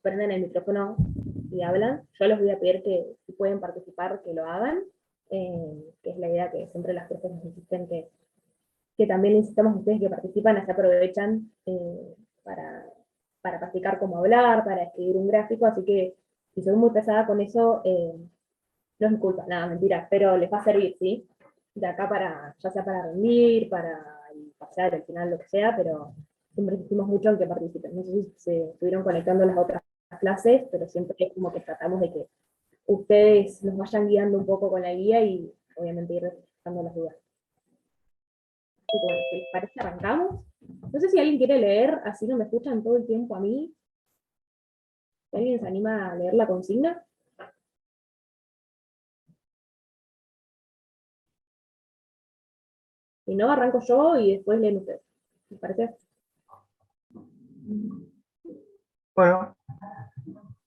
prenden el micrófono y hablan. Yo les voy a pedir que si pueden participar, que lo hagan, que es la idea que siempre las profes nos insisten que también necesitamos a ustedes que participan, así aprovechan para, para practicar cómo hablar, para escribir un gráfico, así que si soy muy pesada con eso, no es mi culpa, nada, mentira, pero les va a servir, ¿sí? De acá para, ya sea para rendir, para pasar al final, lo que sea, pero siempre insistimos mucho en que participen. No sé si se estuvieron conectando a las otras clases, pero siempre es como que tratamos de que ustedes nos vayan guiando un poco con la guía y obviamente ir respondiendo las dudas. Así que bueno, si les parece, arrancamos. No sé si alguien quiere leer, así no me escuchan todo el tiempo a mí. Si alguien se anima a leer la consigna. Si no, arranco yo y después leen ustedes. ¿Les parece? Bueno,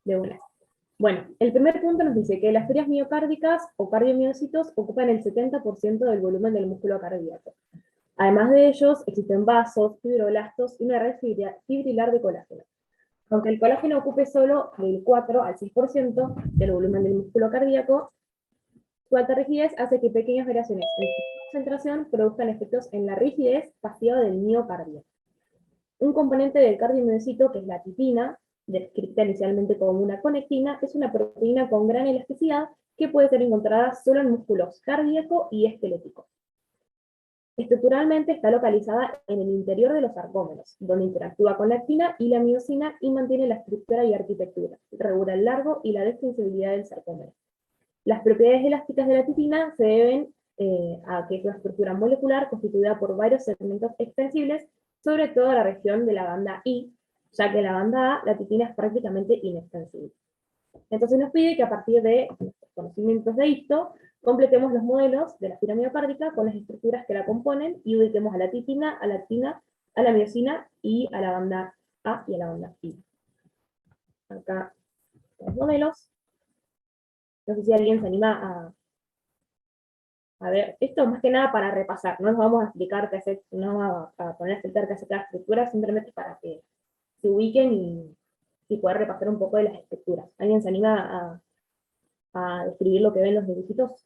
De una. Bueno, el primer punto nos dice que las fibras miocárdicas o cardiomiocitos ocupan el 70% del volumen del músculo cardíaco. Además de ellos, existen vasos, fibroblastos y una red fibrilar de colágeno. Aunque el colágeno ocupe solo del 4 al 6% del volumen del músculo cardíaco, su alta rigidez hace que pequeñas variaciones en su concentración produzcan efectos en la rigidez pasiva del miocardio. Un componente del cardiomiocito, que es la titina, descrita inicialmente como una conectina, es una proteína con gran elasticidad que puede ser encontrada solo en músculos cardíaco y esquelético. Estructuralmente está localizada en el interior de los sarcómeros, donde interactúa con la actina y la miosina y mantiene la estructura y arquitectura, regula el largo y la extensibilidad del sarcómero. Las propiedades elásticas de la titina se deben a que es una estructura molecular constituida por varios segmentos extensibles, sobre todo en la región de la banda I, ya que en la banda A la titina es prácticamente inextensible. Entonces nos pide que a partir de nuestros conocimientos de esto, completemos los modelos de la fibra miocárdica con las estructuras que la componen y ubiquemos a la titina, a la actina, a la miosina y a la banda A y a la banda I. Acá los modelos. No sé si alguien se anima a ver, esto más que nada para repasar, no nos vamos a explicar qué hacer, no vamos a poner a explicar qué hace cada estructura, simplemente para que se ubiquen y poder repasar un poco de las estructuras. ¿Alguien se anima a describir lo que ven los dibujitos?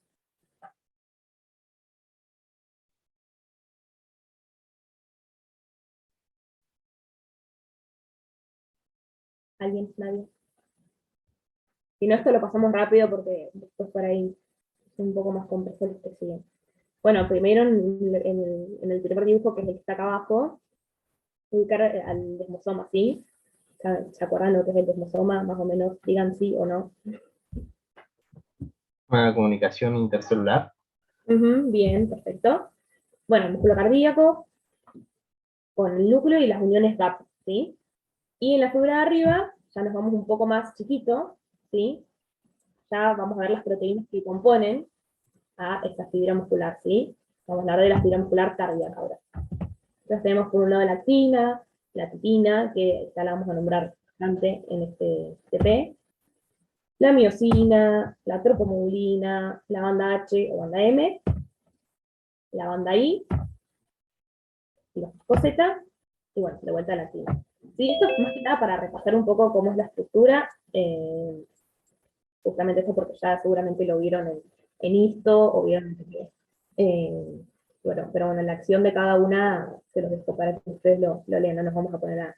¿Alguien? ¿Nadie? Si no, esto lo pasamos rápido porque después por ahí es un poco más complejo los que siguen. Bueno, primero en el primer dibujo, que es el que está acá abajo, ubicar al desmosoma, ¿sí? ¿Se acuerdan lo que es el desmosoma? Más o menos, digan sí o no. una comunicación intercelular. Bien, perfecto. Bueno, el músculo cardíaco con el núcleo y las uniones GAP, ¿sí? Y en la figura de arriba, ya nos vamos un poco más chiquito, ¿sí? Ya vamos a ver las proteínas que componen a esta fibra muscular, ¿sí? Vamos a hablar de la fibra muscular cardíaca ahora. Entonces tenemos por un lado la actina, la titina, que ya la vamos a nombrar bastante en este TP, la miosina, la tropomodulina, la banda H o banda M, la banda I, los coseta, y bueno, de vuelta a la actina. Sí, esto es más que nada para repasar un poco cómo es la estructura, justamente esto porque ya seguramente lo vieron en ISTO, o vieron bueno, pero bueno, la acción de cada una se los dejo para que ustedes lo lean, no nos vamos a poner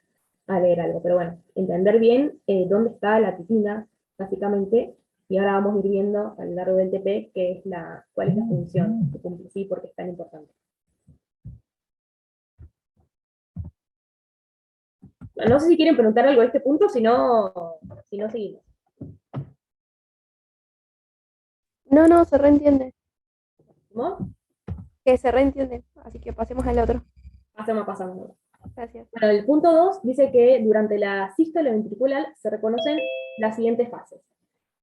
a leer algo, pero bueno, entender bien dónde está la titina, básicamente, y ahora vamos a ir viendo a lo largo del TP cuál es la función que cumple, sí, porque es tan importante. No sé si quieren preguntar algo a este punto, si no seguimos. No, se reentiende. ¿Cómo? Que se reentiende. Así que pasemos al otro. Pasamos. Gracias. Bueno, el punto 2 dice que durante la sístole ventricular se reconocen las siguientes fases.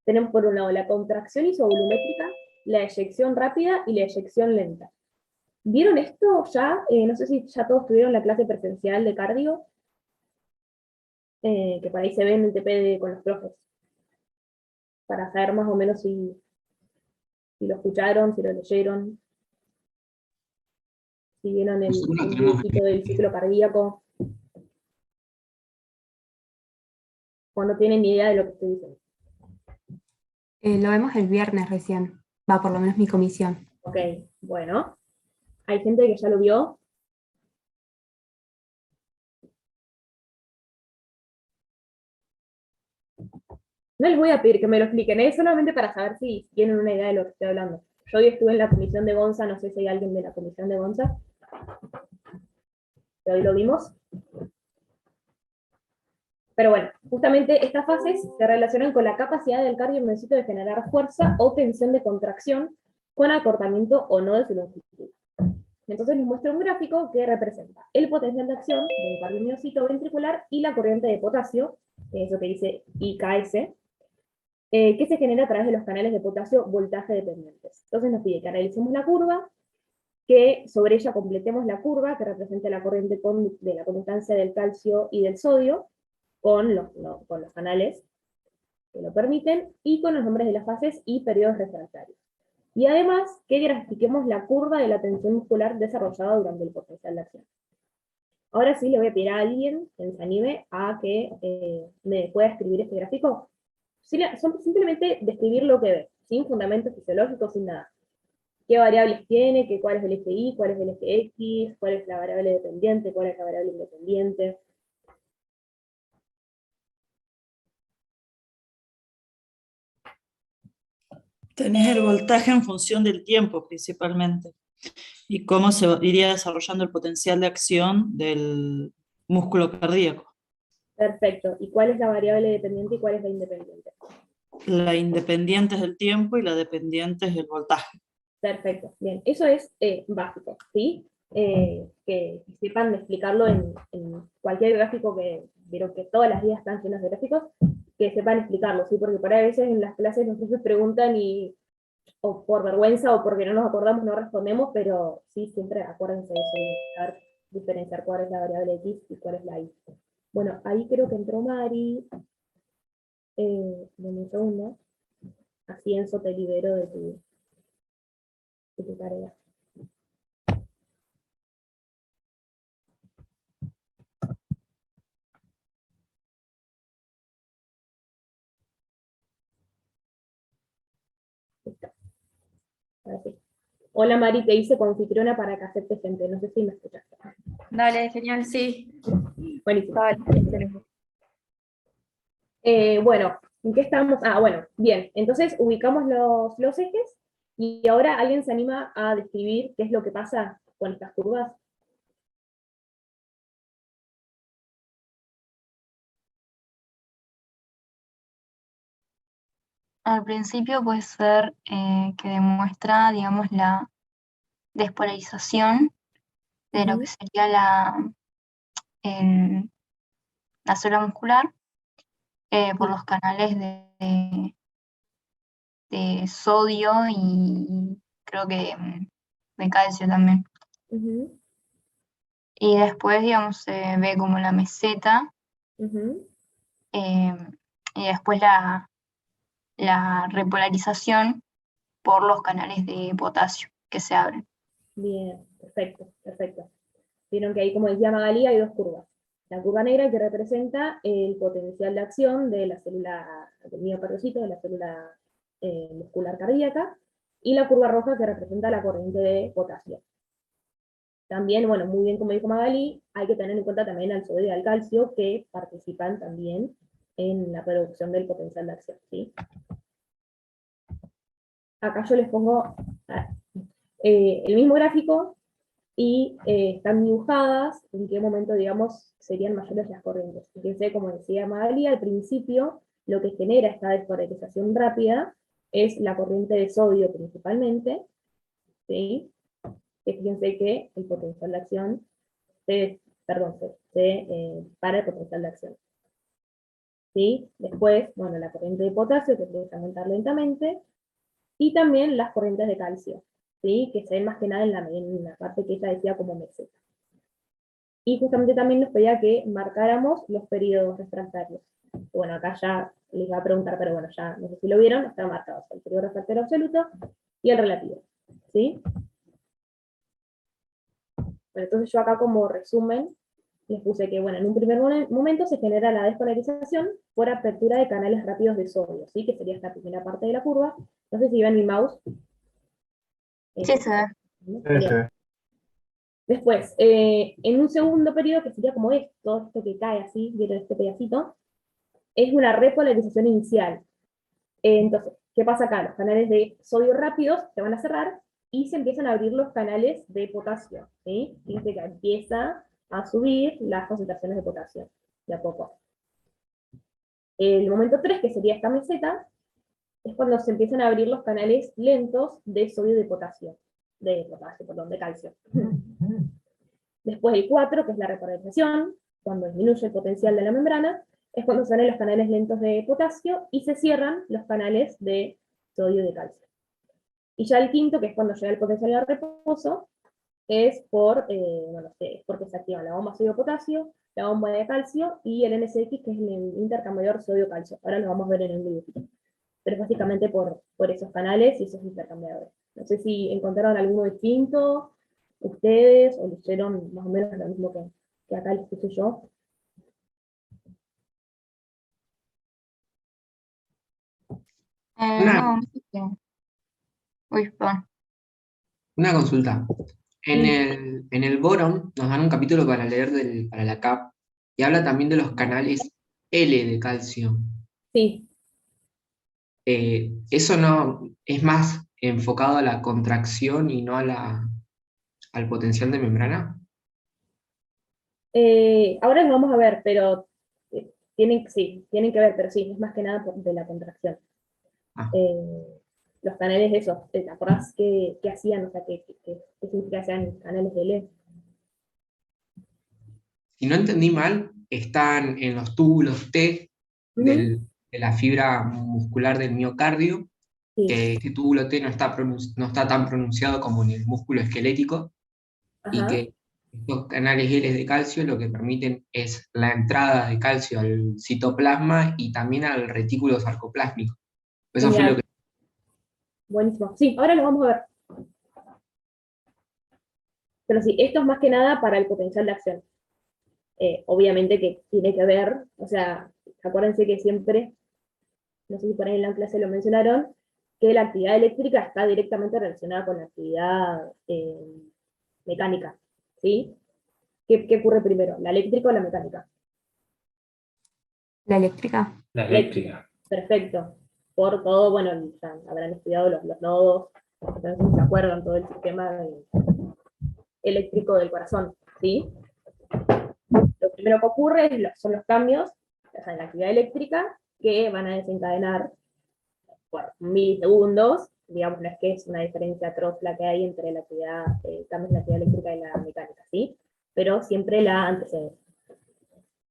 Tenemos por un lado la contracción isovolumétrica, la eyección rápida y la eyección lenta. ¿Vieron esto ya? No sé si ya todos tuvieron la clase presencial de cardio, que por ahí se ve en el TP con los profes, para saber más o menos si lo escucharon, si lo leyeron, si vieron el dibujito del ciclo cardíaco. ¿O no tienen ni idea de lo que estoy diciendo? Lo vemos el viernes recién. Va, por lo menos mi comisión. Ok, bueno. ¿Hay gente que ya lo vio? No les voy a pedir que me lo expliquen, es solamente para saber si tienen una idea de lo que estoy hablando. Yo hoy estuve en la comisión de Gonza, no sé si hay alguien de la comisión de Gonza. Hoy lo vimos. Pero bueno, justamente estas fases se relacionan con la capacidad del cardiomiocyto de generar fuerza o tensión de contracción con acortamiento o no de su longitud. Entonces les muestro un gráfico que representa el potencial de acción del cardiomiocyto ventricular y la corriente de potasio, que es eso que dice IKS, que se genera a través de los canales de potasio voltaje dependientes. Entonces nos pide que analicemos la curva, que sobre ella completemos la curva que representa la corriente de la conductancia del calcio y del sodio, con los canales que lo permiten, y con los nombres de las fases y periodos refractarios. Y además, que grafiquemos la curva de la tensión muscular desarrollada durante el potencial de acción. Ahora sí le voy a pedir a alguien que se anime a que me pueda escribir este gráfico. Simplemente describir lo que ve, sin fundamentos fisiológicos, sin nada. ¿Qué variables tiene? ¿Cuál es el eje Y? ¿Cuál es el eje X? ¿Cuál es la variable dependiente? ¿Cuál es la variable independiente? Tenés el voltaje en función del tiempo principalmente y cómo se iría desarrollando el potencial de acción del músculo cardíaco. Perfecto. ¿Y cuál es la variable dependiente y cuál es la independiente? La independiente es el tiempo y la dependiente es el voltaje. Perfecto. Bien, eso es básico, ¿sí? Que sepan explicarlo en cualquier gráfico que vieron que todas las guías están llenas de gráficos, que sepan explicarlo, ¿sí? Porque por ahí a veces en las clases los profesores preguntan y o por vergüenza o porque no nos acordamos no respondemos, pero sí, siempre acuérdense de eso, de saber diferenciar cuál es la variable X y cuál es la Y. Bueno, ahí creo que entró Mari. Dame un segundo. Así Enzo te libero de tu tarea. Listo. Ahora sí. Hola Mari, te hice confitriona para que aceptes gente, no sé si me escuchaste. Dale, genial, sí. Buenísimo. Dale, excelente. Bueno, ¿en qué estamos? Ah, bueno, bien. Entonces ubicamos los ejes y ahora alguien se anima a describir qué es lo que pasa con estas curvas. Al principio puede ser que demuestra, digamos, la despolarización de lo que sería el- la célula muscular por los canales de sodio y creo que de calcio también. Ujú, Y después, digamos, se ve como la meseta ujú. eh, y después la repolarización por los canales de potasio que se abren. Bien, perfecto, perfecto. Vieron que ahí, como decía Magalí, hay dos curvas. La curva negra que representa el potencial de acción de la célula del miocardiocito, de la célula muscular cardíaca, y la curva roja que representa la corriente de potasio. También, bueno, muy bien como dijo Magalí, hay que tener en cuenta también al sodio y al calcio que participan también en la producción del potencial de acción, ¿sí? Acá yo les pongo el mismo gráfico, y están dibujadas en qué momento, digamos, serían mayores las corrientes. Fíjense, como decía Magali, al principio lo que genera esta despolarización rápida es la corriente de sodio principalmente, ¿sí? Que fíjense que el potencial de acción para el potencial de acción. ¿Sí? Después, bueno, la corriente de potasio que empieza a aumentar lentamente, y también las corrientes de calcio, ¿sí? Que se ven más que nada en la parte que ella decía como meseta. Y justamente también nos pedía que marcáramos los periodos refractarios. Bueno, acá ya les iba a preguntar, pero bueno, ya no sé si lo vieron, están marcados el periodo refractario absoluto y el relativo. ¿Sí? Bueno, entonces yo acá como resumen les puse que, bueno, en un primer momento se genera la despolarización por apertura de canales rápidos de sodio, ¿sí? Que sería esta primera parte de la curva. No sé si ven mi mouse. Sí, se ve. Bien. Ese. Después, en un segundo periodo, que sería como esto que cae así, vieron este pedacito, es una repolarización inicial. Entonces, ¿qué pasa acá? Los canales de sodio rápidos se van a cerrar y se empiezan a abrir los canales de potasio, ¿sí? Fíjense que empieza a subir las concentraciones de potasio, de a poco. El momento 3, que sería esta meseta, es cuando se empiezan a abrir los canales lentos de sodio y de potasio, perdón, de calcio. Después el 4, que es la repolarización, cuando disminuye el potencial de la membrana, es cuando salen los canales lentos de potasio y se cierran los canales de sodio y de calcio. Y ya el quinto, que es cuando llega el potencial de reposo, es porque se activa la bomba sodio-potasio, la bomba de calcio y el NSX, que es el intercambiador sodio-calcio. Ahora lo vamos a ver en el dibujito. Pero es básicamente por esos canales y esos intercambiadores. No sé si encontraron alguno distinto ustedes, o lo hicieron más o menos lo mismo que acá les puse yo. Una, No, uy, perdón. una consulta. En el Boron nos dan un capítulo para leer para la CAP y habla también de los canales L de calcio. Sí, Eso no es más enfocado a la contracción y no al potencial de membrana. ahora lo vamos a ver, pero tienen que ver, pero sí, es más que nada de la contracción. Ah. Los canales esos, ¿te acordás qué hacían? O sea, ¿qué significa que sean canales de L? Si no entendí mal, están en los túbulos T Ujú. de la fibra muscular del miocardio, Sí, que este túbulo T no está tan pronunciado como en el músculo esquelético, y ajá, que estos canales L de calcio lo que permiten es la entrada de calcio al citoplasma y también al retículo sarcoplásmico. Eso fue lo genial, que... buenísimo. Sí, ahora lo vamos a ver. Pero sí, esto es más que nada para el potencial de acción. Obviamente que tiene que ver, o sea, acuérdense que siempre, no sé si por ahí en la clase lo mencionaron, que la actividad eléctrica está directamente relacionada con la actividad mecánica, ¿sí? ¿Qué ocurre primero, la eléctrica o la mecánica? La eléctrica. La Eléctrica. eléctrica. Perfecto. Por todo, bueno, ya habrán estudiado los nodos, no sé si se acuerdan, todo el sistema eléctrico del corazón, ¿sí? Lo primero que ocurre son los cambios, o sea, en la actividad eléctrica, que van a desencadenar por milisegundos, digamos, no es que es una diferencia atroz la que hay entre la actividad, cambios en la actividad eléctrica y la mecánica, ¿sí? Pero siempre la antecede.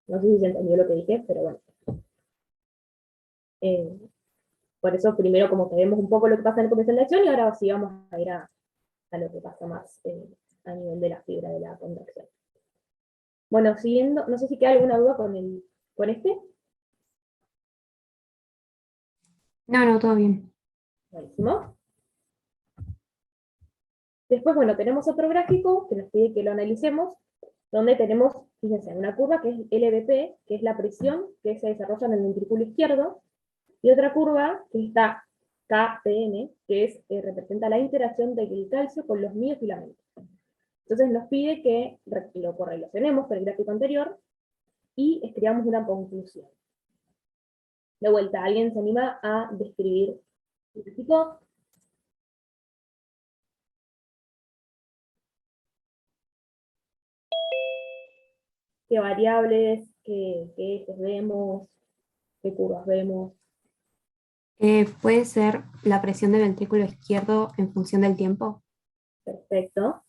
No sé si se entendió lo que dije, pero bueno. Eh, por eso primero como que vemos un poco lo que pasa en el potencial de acción y ahora sí vamos a ir a lo que pasa más a nivel de la fibra de la contracción. Bueno, siguiendo, no sé si queda alguna duda con este. No, no, todo bien. Buenísimo. Después, bueno, tenemos otro gráfico que nos pide que lo analicemos, donde tenemos, fíjense, una curva que es LVP, que es la presión que se desarrolla en el ventrículo izquierdo, y otra curva que está KPN, que representa la interacción del calcio con los miofilamentos. Entonces nos pide que lo correlacionemos con el gráfico anterior y escribamos una conclusión. De vuelta, ¿alguien se anima a describir el gráfico? ¿Qué variables, qué ejes vemos, qué curvas vemos? Puede ser la presión del ventrículo izquierdo en función del tiempo. Perfecto.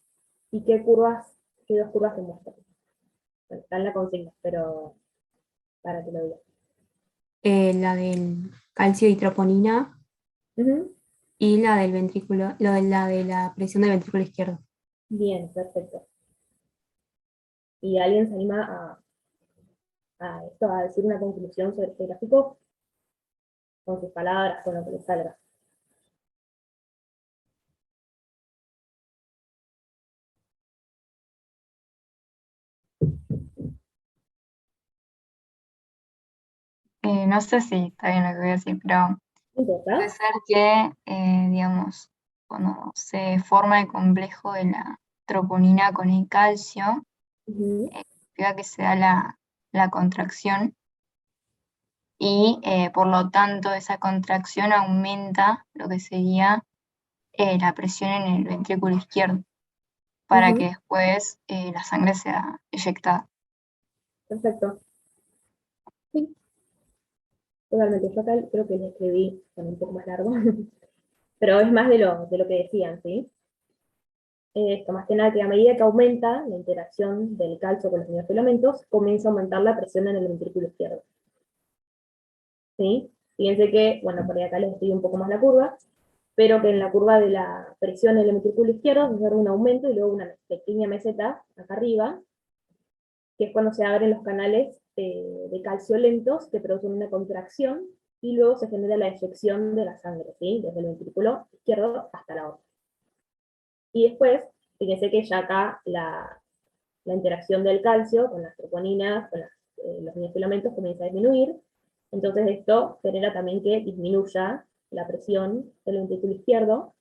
¿Y qué dos curvas se muestran? Bueno, está en la consigna, pero para que lo diga. La del calcio y troponina Ujú. y la del ventrículo, la de la presión del ventrículo izquierdo. Bien, perfecto. ¿Y alguien se anima a decir una conclusión sobre este gráfico? Con sus palabras, con lo que les salga. no sé si está bien lo que voy a decir, pero ¿No puede importa? ser que, digamos, cuando se forma el complejo de la troponina con el calcio, Ujú, significa que se da la contracción y por lo tanto esa contracción aumenta lo que sería la presión en el ventrículo izquierdo para ujú, que después la sangre sea eyectada. perfecto. Sí, totalmente. Yo acá creo que le escribí con un poco más largo, pero es más de lo que decían, ¿sí? Esto, más que nada que a medida que aumenta la interacción del calcio con los miofilamentos, comienza a aumentar la presión en el ventrículo izquierdo, ¿sí? Fíjense que, bueno, por ahí acá les estoy un poco más la curva, pero que en la curva de la presión en el ventrículo izquierdo se observa un aumento y luego una pequeña meseta acá arriba, que es cuando se abren los canales de calcio lentos que producen una contracción y luego se genera la eyección de la sangre, ¿sí? Desde el ventrículo izquierdo hasta la otra. Y después, fíjense que ya acá la interacción del calcio con las troponinas, con los miofilamentos comienza a disminuir, entonces esto genera también que disminuya la presión del ventrículo izquierdo,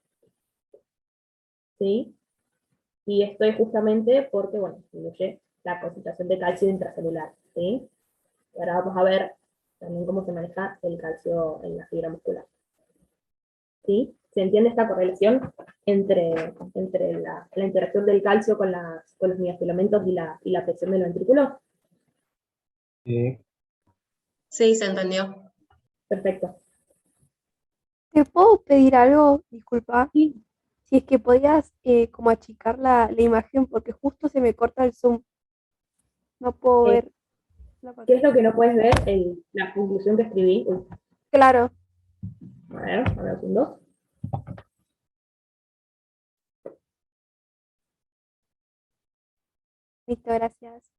¿sí? Y esto es justamente porque, bueno, disminuye la concentración de calcio intracelular, ¿sí? Y ahora vamos a ver también cómo se maneja el calcio en la fibra muscular, ¿sí? ¿Se entiende esta correlación entre la interacción del calcio con los miofilamentos y la presión del ventrículo? Sí. Sí, se entendió. Perfecto. ¿Te puedo pedir algo? Disculpa. Sí. Si es que podías como achicar la imagen porque justo se me corta el zoom. No puedo Eh, ver la ¿Qué es pantalla. lo que no puedes ver? La conclusión que escribí. Uy, Claro, a ver, un dos. listo, gracias.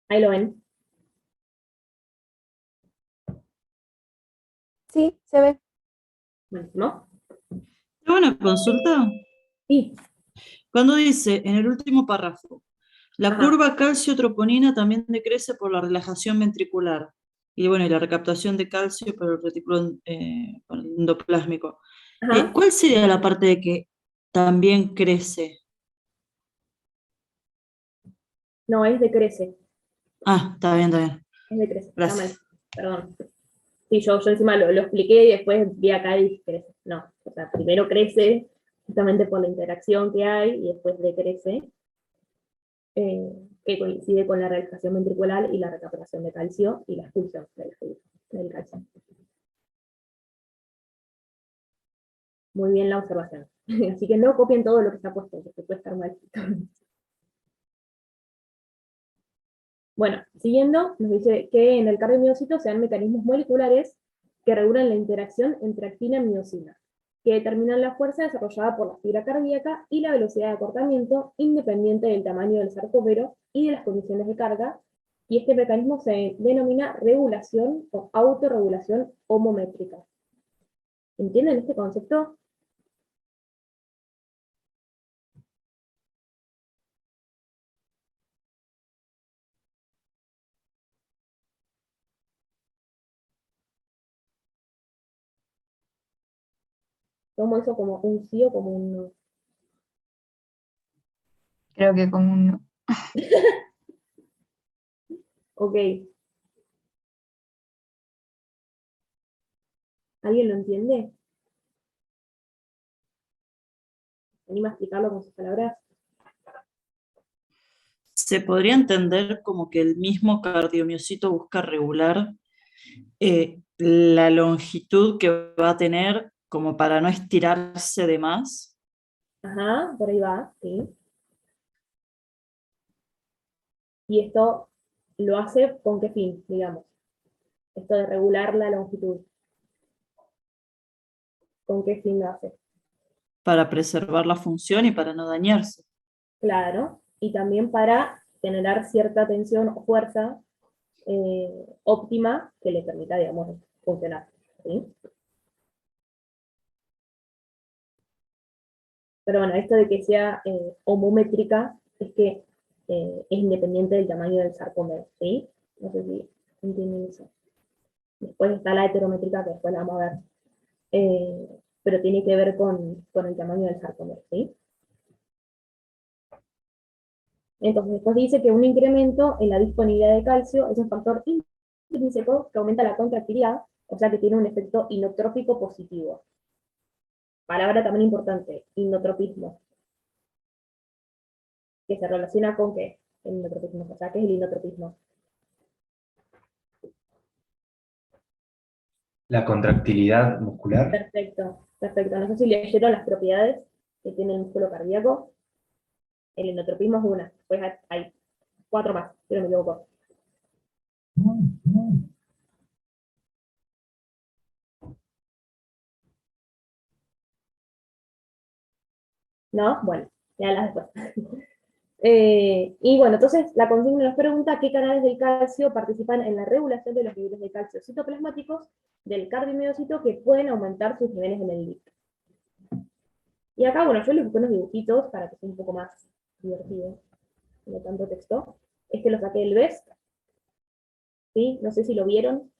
Ahí lo ven. Sí, se ve. ¿No? Tengo una consulta. Sí. Cuando dice en el último párrafo, la Ajá. curva calcio-troponina también decrece por la relajación ventricular y bueno, y la recaptación de calcio por el retículo endoplásmico. Ajá. ¿Cuál sería la parte de que también crece? No, es decrece. Ah, está bien, está bien. Es decrece. Está mal. Gracias. Perdón. Sí, yo encima lo expliqué y después vi acá y crece. No. O sea, primero crece justamente por la interacción que hay y después decrece, que coincide con la relajación ventricular y la recaptación de calcio y la expulsión del calcio. Muy bien la observación. Así que no copien todo lo que está puesto, porque puede estar mal. Bueno, siguiendo, nos dice que en el cardiomiocito se dan mecanismos moleculares que regulan la interacción entre actina y miocina, que determinan la fuerza desarrollada por la fibra cardíaca y la velocidad de acortamiento independiente del tamaño del sarcómero y de las condiciones de carga, y este mecanismo se denomina regulación o autorregulación homométrica. ¿Entienden este concepto? ¿Tomo eso como un sí o como un no? Creo que como un... Ok, ¿alguien lo entiende? ¿Se anima a explicarlo con sus palabras? Se podría entender como que el mismo cardiomiocito busca regular la longitud que va a tener como para no estirarse de más. Ajá, por ahí va, sí. Y esto lo hace con qué fin, digamos. Esto de regular la longitud. ¿Con qué fin lo hace? Para preservar la función y para no dañarse. Claro. Y también para generar cierta tensión o fuerza óptima que le permita, digamos, funcionar. ¿Sí? Pero bueno, esto de que sea homométrica es que es independiente del tamaño del sarcómero, ¿sí? No sé si entienden eso. Después está la heterométrica, que después la vamos a ver. Pero tiene que ver con el tamaño del sarcómero, ¿sí? Entonces, después dice que un incremento en la disponibilidad de calcio es un factor intrínseco que aumenta la contractilidad, o sea que tiene un efecto inotrópico positivo. Palabra también importante, inotropismo, que se relaciona con ¿qué? El inotropismo, o sea, ¿qué es el inotropismo? La contractilidad muscular. Perfecto, perfecto. No sé si leyeron las propiedades que tiene el músculo cardíaco. El inotropismo es una, después hay 4 más, si no me equivoco. ¿No? Bueno, ya las después. Y bueno, entonces la consigna nos pregunta qué canales del calcio participan en la regulación de los niveles de calcio citoplasmáticos del cardiomiocito que pueden aumentar sus niveles en el líquido. Y acá, bueno, yo les busqué unos dibujitos para que sea un poco más divertido, no tanto texto. Este lo saqué del BEST, ¿sí? No sé si lo vieron.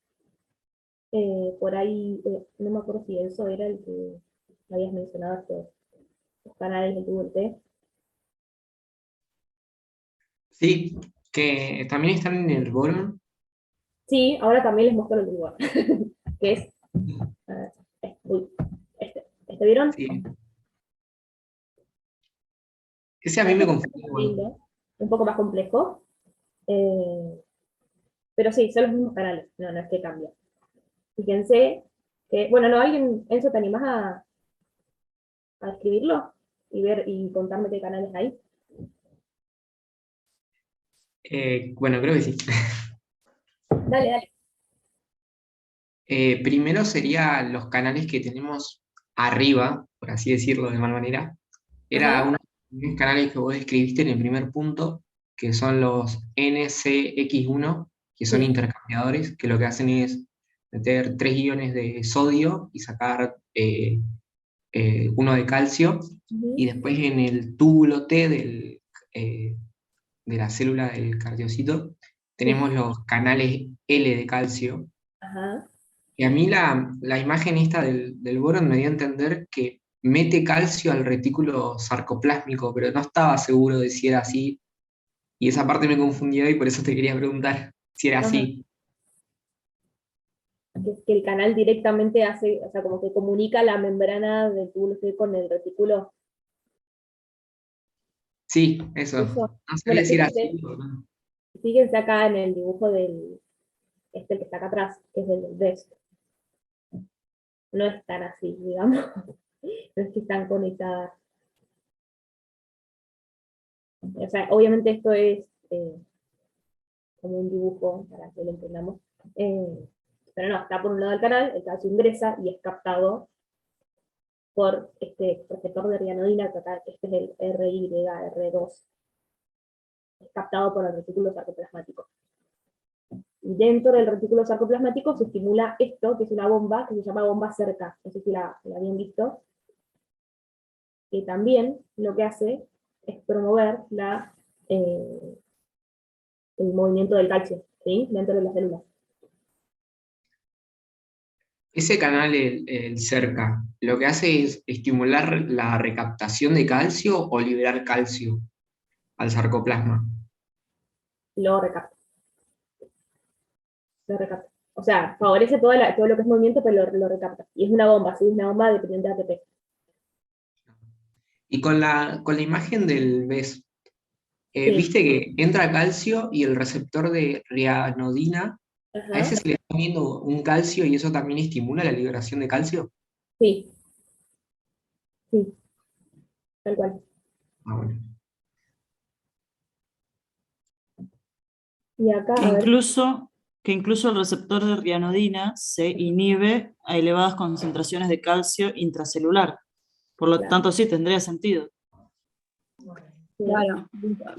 Por ahí, no me acuerdo si eso era el que habías mencionado, los canales del TULT. Sí, que también están en el boron. Sí, ahora también les muestro el lugar, que es, uy, ¿este vieron? Sí. Ese a mí me confunde igual. Lindo, un poco más complejo, pero sí, son los mismos canales, no es que cambia. Fíjense que, bueno, no, alguien, Enzo, ¿te animás a escribirlo? Y ver, y contarme qué canales hay. Bueno, creo que sí. Dale, dale. Primero serían los canales que tenemos arriba, por así decirlo de mal manera. Era Ajá. uno de los canales que vos describiste en el primer punto, que son los NCX1, que son Sí. intercambiadores, que lo que hacen es meter 3 iones de sodio y sacar uno de calcio, Ujú. y después en el túbulo T de la célula del cardiocito tenemos Sí. los canales L de calcio. Ajá. Y a mí la imagen esta del boron me dio a entender que mete calcio al retículo sarcoplásmico, pero no estaba seguro de si era así. Y esa parte me confundió y por eso te quería preguntar si era Ajá. así. Que el canal directamente hace, o sea, como que comunica la membrana del túbulo C con el retículo. Sí, eso. Eso. No Bueno, sabía si era así o no. fíjense acá en el dibujo del, el que está acá atrás, que es del BEST. No es tan así, digamos. No es que están conectadas. O sea, obviamente esto es como un dibujo, para que lo entendamos. Pero no, está por un lado del canal, el calcio ingresa y es captado por este receptor de rianodina, que acá este es el RYR2, es captado por el retículo sarcoplasmático. Y dentro del retículo sarcoplasmático se estimula esto, que es una bomba, que se llama bomba cerca, no sé si la habían visto, que también lo que hace es promover el movimiento del calcio, ¿sí? Dentro de las células. Ese canal, el cerca, lo que hace es estimular la recaptación de calcio o liberar calcio al sarcoplasma. Lo recapta. Lo recapta. O sea, favorece todo lo que es movimiento, pero lo recapta. Y es una bomba, ¿sí? Es una bomba dependiente de ATP. Y con la imagen del BES, Sí. viste que entra calcio y el receptor de rianodina, a Ajá. ese se le está poniendo un calcio y eso también estimula la liberación de calcio. Sí, sí, tal cual. Ah, bueno. Y acá, Que a ver, incluso, que incluso el receptor de rianodina se inhibe a elevadas concentraciones de calcio intracelular. Por lo claro, tanto, sí, tendría sentido. sí. Claro,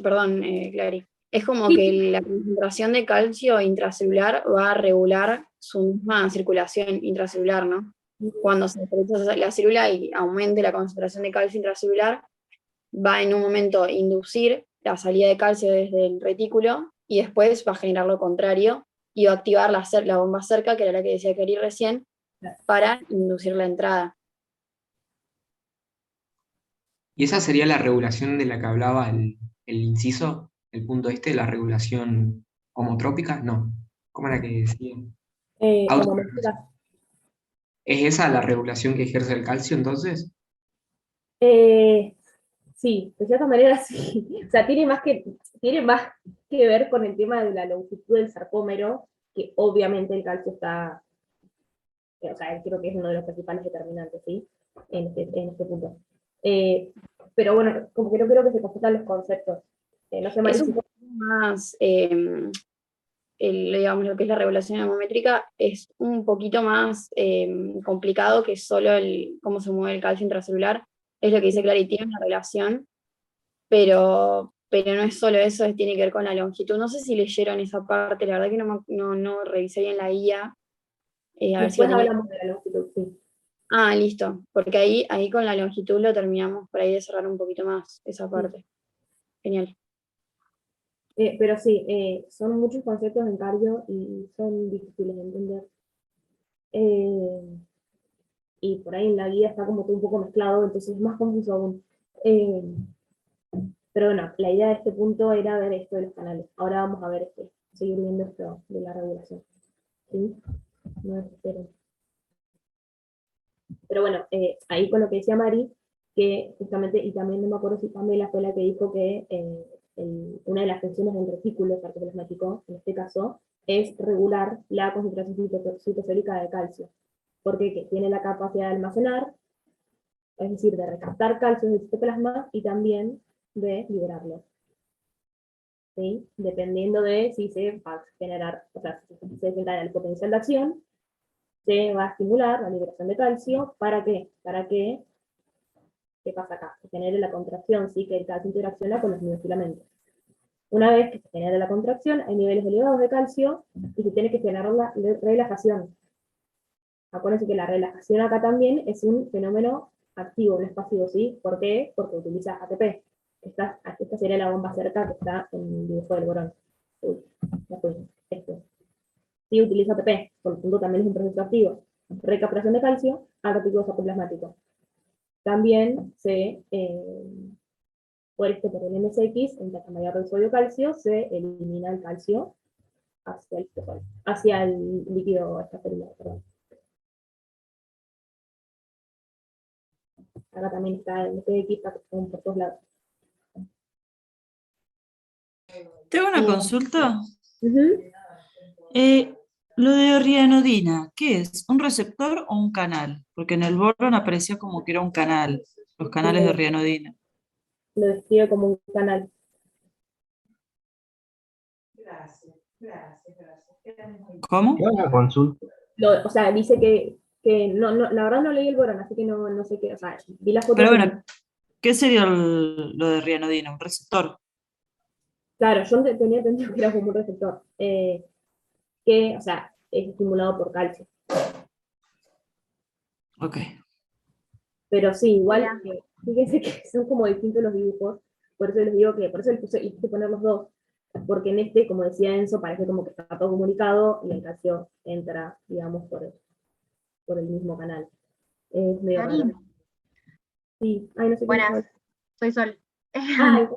perdón, Clary. Es como Sí, que la concentración de calcio intracelular va a regular su misma circulación intracelular, ¿no? cuando se estrecha la célula y aumente la concentración de calcio intracelular, va en un momento inducir la salida de calcio desde el retículo y después va a generar lo contrario y va a activar la bomba cerca, que era la que decía Cari recién, para inducir la entrada. ¿Y esa sería la regulación de la que hablaba el inciso, el punto este, la regulación homotrópica? No. ¿Cómo era que decía? Como me Autorregulación. explicas. ¿Es esa la regulación que ejerce el calcio entonces? Sí, de cierta manera sí. O sea, tiene más que ver con el tema de la longitud del sarcómero, que obviamente el calcio está, o sea, creo que es uno de los principales determinantes, ¿sí? En este punto. Pero bueno, como que no creo que se confundan los conceptos. No sé, Es Mari, un poco más, digamos, lo que es la regulación hemométrica es un poquito más complicado que solo cómo se mueve el calcio intracelular. Es lo que dice Clary, tiene una relación, pero no es solo eso, tiene que ver con la longitud. No sé si leyeron esa parte, la verdad que no revisé bien la guía. A ver si después la tenía. hablamos de la longitud, sí. Ah, listo, porque ahí con la longitud lo terminamos por ahí de cerrar un poquito más esa parte. Genial. Pero sí, son muchos conceptos en cardio y son difíciles de entender. Y por ahí en la guía está como todo un poco mezclado, entonces es más confuso aún. Eh, pero bueno, la idea de este punto era ver esto de los canales. Ahora vamos a ver seguir viendo esto de la regulación. ¿Sí? No desesperen. Pero bueno, ahí con lo que decía Mari, que justamente, y también no me acuerdo si Pamela fue la que dijo que una de las funciones del retículo sarcoplasmático, en este caso, es regular la concentración citosólica de calcio, porque tiene la capacidad de almacenar, es decir, de recaptar calcio del citoplasma y también de liberarlo. ¿Sí? Dependiendo de si se va a generar, o sea, si se desencadena el potencial de acción, se va a estimular la liberación de calcio. ¿Para qué? Para que, ¿qué pasa acá? Se genere la contracción, ¿sí? Que el calcio interacciona con los miofilamentos. Una vez que se genera la contracción, hay niveles elevados de calcio y se tiene que generar la relajación. Acuérdense que la relajación acá también es un fenómeno activo, no es pasivo, ¿sí? ¿Por qué? Porque utiliza ATP. Esta sería la bomba cerca que está en el dibujo del borón. Uy, ya fue. Sí, utiliza ATP, por lo tanto también es un proceso activo. Recaptación de calcio al retículo sarcoplasmático. También por el MSX, en tasa mayor del sodio calcio, se elimina el calcio hacia el líquido extracelular, perdón. Acá también está el MSX, para que estén por todos lados. Tengo una consulta. Uh-huh. Lo de rianodina, ¿qué es? ¿Un receptor o un canal? Porque en el boron aparecía como que era un canal, los canales de rianodina. Lo describe como un canal. ¿Cómo? Una consulta. O sea, dice que no, la verdad no leí el borón, así que no sé qué, o sea, vi las fotos. Pero bueno, ¿qué sería lo de rianodina? ¿Un receptor? Claro, yo tenía entendido que era como un receptor, que, o sea, es estimulado por calcio. Ok. Pero sí, igual, fíjense que son como distintos los dibujos, por eso les digo que, por eso les quise poner los dos, porque en este, como decía Enzo, parece como que está todo comunicado y el calcio entra, digamos, por el mismo canal. Es medio raro. Sí, ay, no sé qué Buenas, dijo. soy Sol. Ay.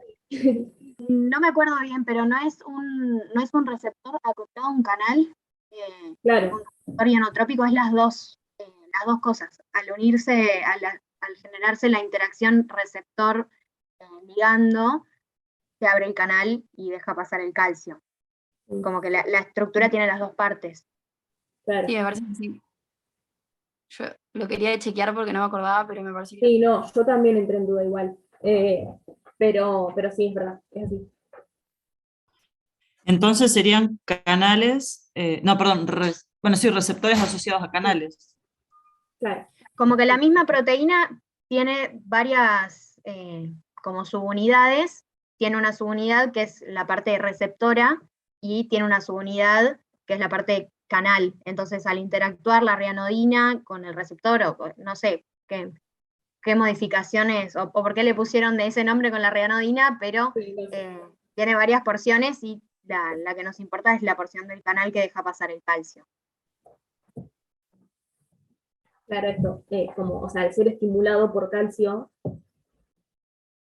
No me acuerdo bien, pero no es un receptor acoplado a un canal. Claro. Un receptor ionotrópico es las dos cosas. Al unirse, al generarse la interacción receptor-ligando, se abre el canal y deja pasar el calcio. Como que la estructura tiene las dos partes. Claro. Sí, me parece que sí. Yo lo quería chequear porque no me acordaba, pero me parece que... Sí, no, yo también entré en duda igual. Pero sí, es verdad, es así. Entonces serían canales, no, perdón, bueno, sí, receptores asociados a canales. Claro. Como que la misma proteína tiene varias como subunidades. Tiene una subunidad que es la parte receptora y tiene una subunidad que es la parte canal. Entonces, al interactuar la rianodina con el receptor, o no sé qué modificaciones, o por qué le pusieron de ese nombre con la rianodina, pero tiene varias porciones y la que nos importa es la porción del canal que deja pasar el calcio. Claro, esto, como, o sea, al ser estimulado por calcio,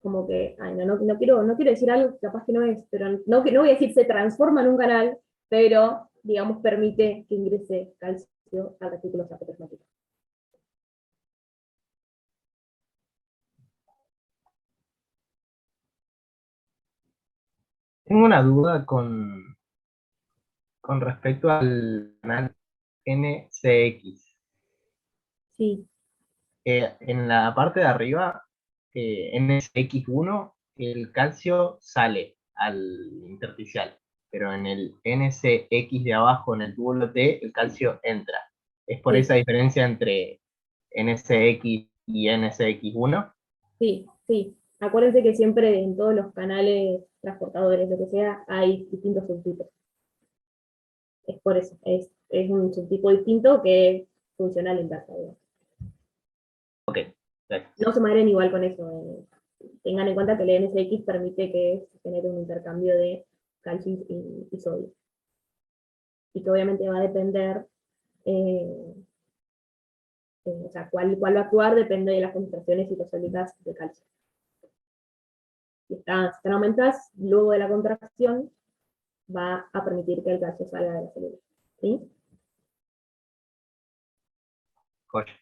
como que, ay, no quiero decir algo que capaz que no es, pero no voy a decir se transforma en un canal, pero, digamos, permite que ingrese calcio al retículo sarcoplasmático. Tengo una duda con respecto al canal NCX. Sí. En la parte de arriba, NCX1, el calcio sale al intersticial, pero en el NCX de abajo, en el túbulo T, el calcio entra. ¿Es por Sí. esa diferencia entre NCX y NCX1? Sí, sí. Acuérdense que siempre en todos los canales transportadores, lo que sea, hay distintos subtipos. Es por eso, es un subtipo distinto que es funcional en casa. Ok, gracias. No se madren igual con eso. Tengan en cuenta que el NSX permite que se genere un intercambio de calcio y sodio. Y que obviamente va a depender, o sea, cuál va a actuar depende de las concentraciones citosólicas de calcio. Si están aumentadas, luego de la contracción, va a permitir que el calcio salga de la célula. ¿Sí? Joya.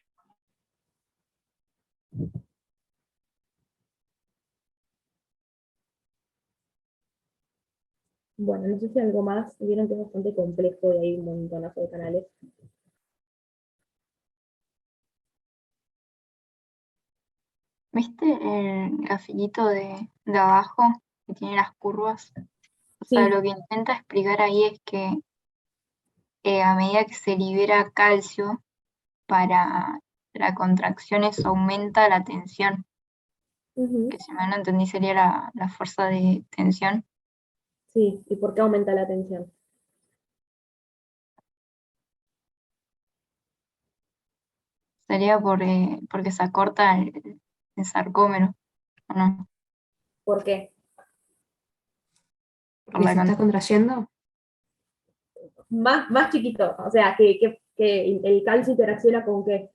Bueno, no sé si algo más, vieron que es bastante complejo y hay un montonazo de canales. ¿Viste el grafiquito de abajo que tiene las curvas? O sea, Sí. lo que intenta explicar ahí es que a medida que se libera calcio para la contracción, eso aumenta la tensión, que si mal no entendí sería la fuerza de tensión. Sí, ¿y por qué aumenta la tensión? Sería porque se acorta el sarcómero, ¿o no? ¿Por qué? Por ¿Porque la se está contracción. contrayendo? Más chiquito, o sea, que el calcio interacciona con qué?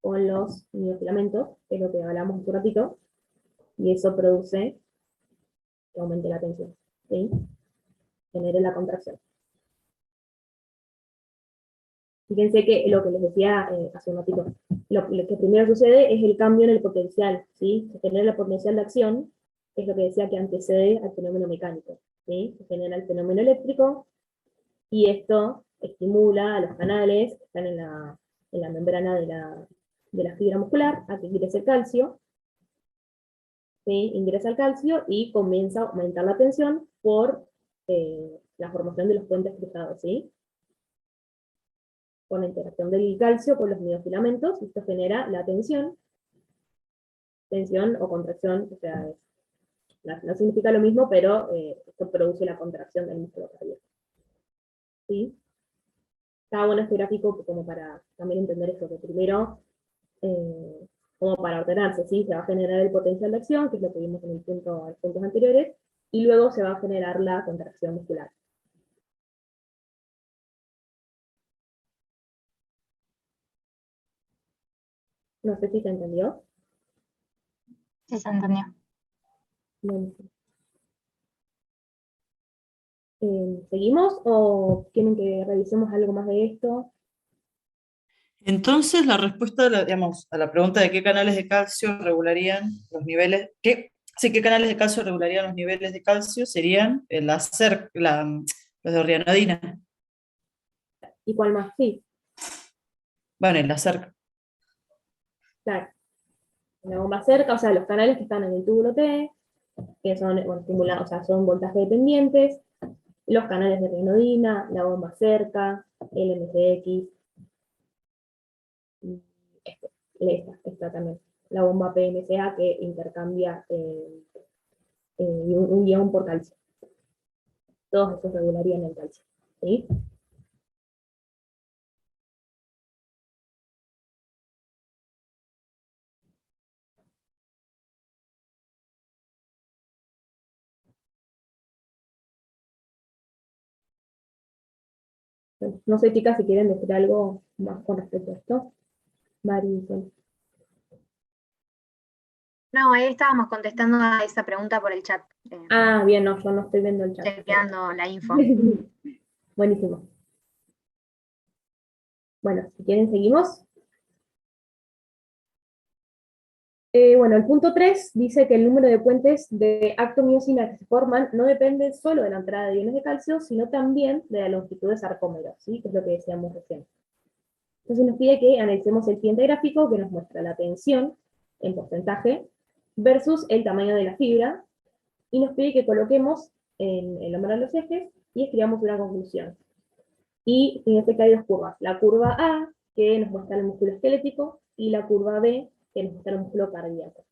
Con los miofilamentos, que es lo que hablamos hace un ratito, y eso produce que aumente la tensión, ¿sí? Genere la contracción. Fíjense que lo que les decía hace un ratito, lo que primero sucede es el cambio en el potencial, ¿sí? Se genera el potencial de acción, que es lo que decía que antecede al fenómeno mecánico, ¿sí? Se genera el fenómeno eléctrico, y esto estimula a los canales que están en la membrana de la fibra muscular a que ingrese el calcio, ¿sí? Ingresa el calcio y comienza a aumentar la tensión por la formación de los puentes cruzados, ¿sí? Con la interacción del calcio con los miofilamentos, esto genera la tensión o contracción, o sea, no significa lo mismo, pero esto produce la contracción del músculo cardíaco. ¿Sí? Está bueno este gráfico como para también entender esto, que primero, como para ordenarse, ¿sí? Se va a generar el potencial de acción, que es lo que vimos en los puntos anteriores, y luego se va a generar la contracción muscular. No sé si se entendió. Sí, se entendió. Bueno. ¿Seguimos o quieren que revisemos algo más de esto? Entonces, la respuesta digamos, a la pregunta de qué canales de calcio regularían los niveles, qué canales de calcio regularían los niveles de calcio serían los de rianodina. ¿Y cuál más? Sí, Bueno, el acerca. claro. La bomba cerca, o sea, los canales que están en el túbulo T, que son, bueno, estimulados, o sea, son voltaje dependientes, los canales de rianodina, la bomba cerca, el MCX, esta también, la bomba PMCA que intercambia un ion por calcio. todos estos regularían el calcio. ¿Sí? No sé, chicas, si quieren decir algo más con respecto a esto. Marisol. No, ahí estábamos contestando a esa pregunta por el chat, Ah, bien, no, yo no estoy viendo el chat. chequeando la info. Buenísimo. Bueno, si quieren seguimos. Bueno, el punto 3 dice que el número de puentes de actomiosina que se forman no depende solo de la entrada de iones de calcio, sino también de la longitud de sarcómeros, ¿sí? Que es lo que decíamos recién. Entonces nos pide que analicemos el siguiente gráfico que nos muestra la tensión en porcentaje versus el tamaño de la fibra, y nos pide que coloquemos en el número de los ejes y escribamos una conclusión. Y fíjense que hay dos curvas. La curva A, que nos muestra el músculo esquelético, y la curva B, que nos muestra el músculo cardíaco.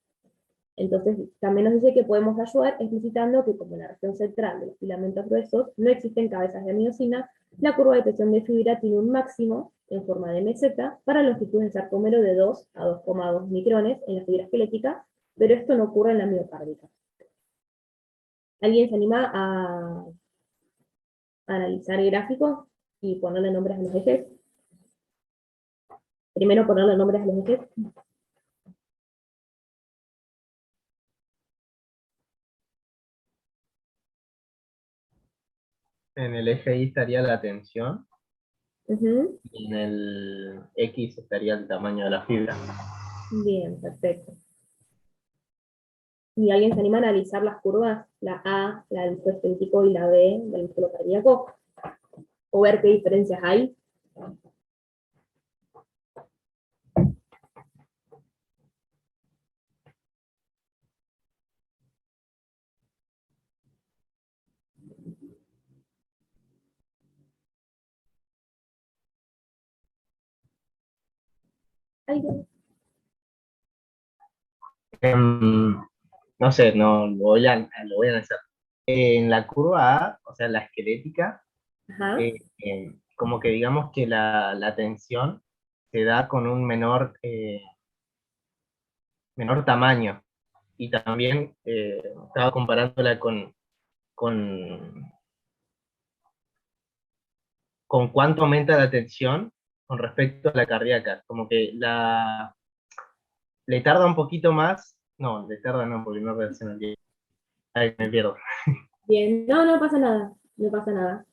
Entonces, también nos dice que podemos ayudar explicitando que como en la región central de los filamentos gruesos no existen cabezas de miosina, la curva de tensión de fibra tiene un máximo en forma de meseta para longitudes de sarcómero de 2 a 2,2 micrones en la fibra esquelética, pero esto no ocurre en la miocárdica. ¿Alguien se anima a analizar el gráfico y ponerle nombres a los ejes? Primero ponerle nombres a los ejes. En el eje Y estaría la tensión Ujú. y en el X estaría el tamaño de la fibra. Bien, perfecto. ¿Y alguien se anima a analizar las curvas? La A, la del músculo esquelético, y la B, del músculo cardíaco. O ver qué diferencias hay. ¿Alguien? No sé, no, lo voy a analizar. En la curva A, o sea, la esquelética, Ajá. como que digamos que la tensión se da con un menor tamaño. Y también estaba comparándola con, con cuánto aumenta la tensión con respecto a la cardíaca. Como que le tarda un poquito más. No, le tarda no, porque no reacciona bien. Ahí me pierdo. Bien, no, no pasa nada. No pasa nada.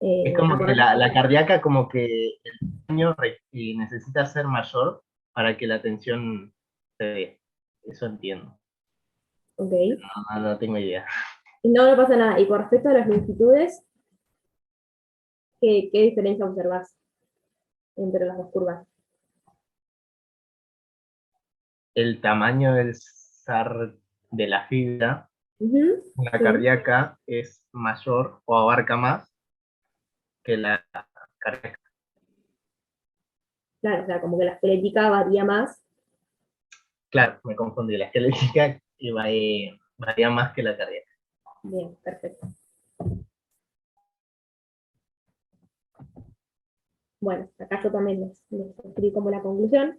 Es como que Acordate. la cardíaca como que el daño necesita ser mayor para que la tensión se dé. Eso entiendo. Ok. No tengo idea. No, no pasa nada. Y con respecto a las longitudes, ¿qué diferencia observás entre las dos curvas? El tamaño de la fibra, Ujú, la sí. cardíaca es mayor o abarca más que la cardíaca. Claro, o sea, como que la esquelética varía más. Claro, me confundí. La esquelética varía más que la cardíaca. Bien, perfecto. Bueno, acá yo también les escribí como la conclusión.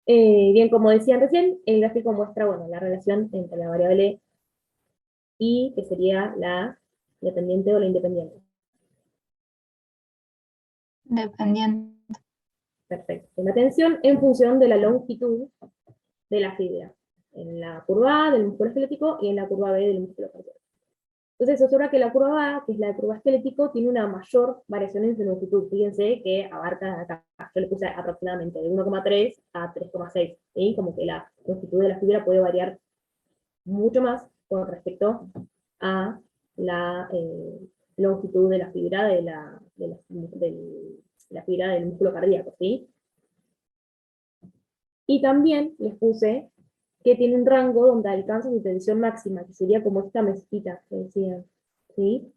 Bien, como decían recién, el gráfico muestra, bueno, la relación entre la variable y, que sería la dependiente o la independiente. Dependiente. Perfecto. La tensión en función de la longitud de la fibra. En la curva A del músculo esquelético y en la curva B del músculo cardíaco. Entonces se observa que la curva A, que es la curva esquelético, tiene una mayor variación en su longitud. Fíjense que abarca acá, yo le puse aproximadamente de 1,3 a 3,6. ¿Sí? Como que la longitud de la fibra puede variar mucho más con respecto a la longitud de la fibra de la fibra del músculo cardíaco, ¿sí? Y también les puse que tiene un rango donde alcanza su tensión máxima, que sería como esta mesita que decían, ¿sí?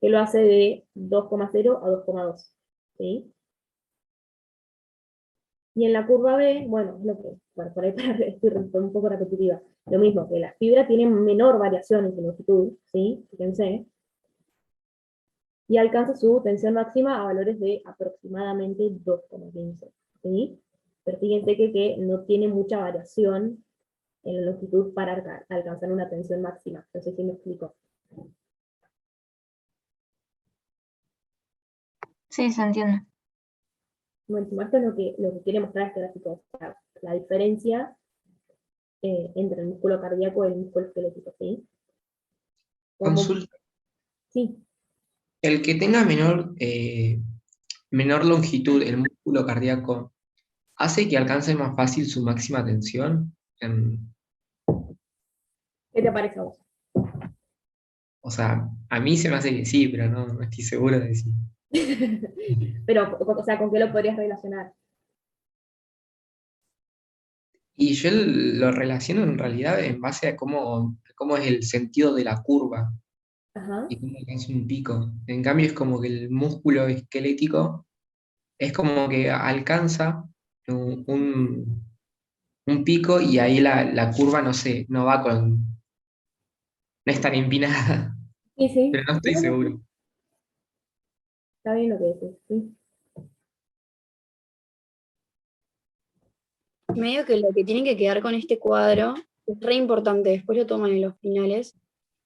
Que lo hace de 2,0 a 2,2, ¿sí? Y en la curva B, bueno, es lo que, bueno, por ahí estoy un poco repetitiva, lo mismo, que la fibra tiene menor variación en su longitud, ¿sí? Fíjense, y alcanza su tensión máxima a valores de aproximadamente 2,15, ¿sí? Pero fíjense que no tiene mucha variación en la longitud para alcanzar una tensión máxima. No sé si me explico. Sí, se entiende. Bueno, esto es lo que quiere mostrar este gráfico, o sea, la diferencia entre el músculo cardíaco y el músculo esquelético, ¿sí? Consulta. Sí. El que tenga menor longitud, el músculo cardíaco, ¿hace que alcance más fácil su máxima tensión? ¿Qué te parece a vos? O sea, a mí se me hace que sí, pero no estoy seguro de si. Pero, o sea, ¿con qué lo podrías relacionar? Y yo lo relaciono en realidad en base a cómo es el sentido de la curva Ajá. y cómo alcanza un pico. En cambio, es como que el músculo esquelético es como que alcanza un pico y ahí la curva no sé, no va no es tan empinada, Sí, pero sí. no estoy No, no, seguro. sí. Está bien lo que decís, sí. Medio que lo que tiene que quedar con este cuadro, es re importante, después lo toman en los finales,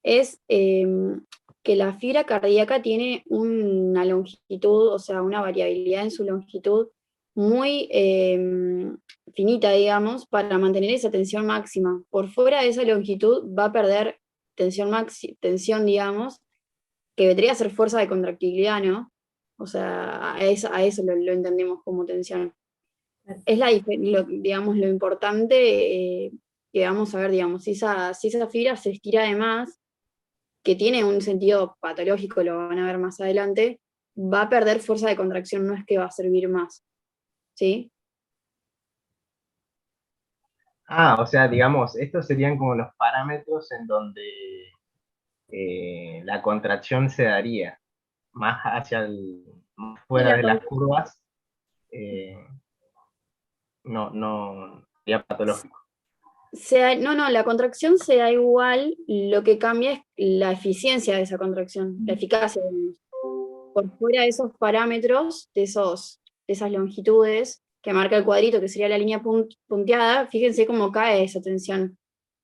es que la fibra cardíaca tiene una longitud, o sea, una variabilidad en su longitud muy finita, digamos, para mantener esa tensión máxima. Por fuera de esa longitud va a perder tensión, digamos, que vendría a ser fuerza de contractilidad, ¿no? O sea, a eso lo entendemos como tensión. Es digamos, lo importante que vamos a ver, digamos, si esa fibra se estira de más, que tiene un sentido patológico, lo van a ver más adelante, va a perder fuerza de contracción, no es que va a servir más, ¿sí? Ah, o sea, digamos, estos serían como los parámetros en donde la contracción se daría más más Y fuera la de las curvas, eh, no sería patológico. No, la contracción se da igual, lo que cambia es la eficiencia de esa contracción, la eficacia, digamos. Por fuera de esos parámetros, de esas longitudes que marca el cuadrito, que sería la línea punteada, fíjense cómo cae esa tensión.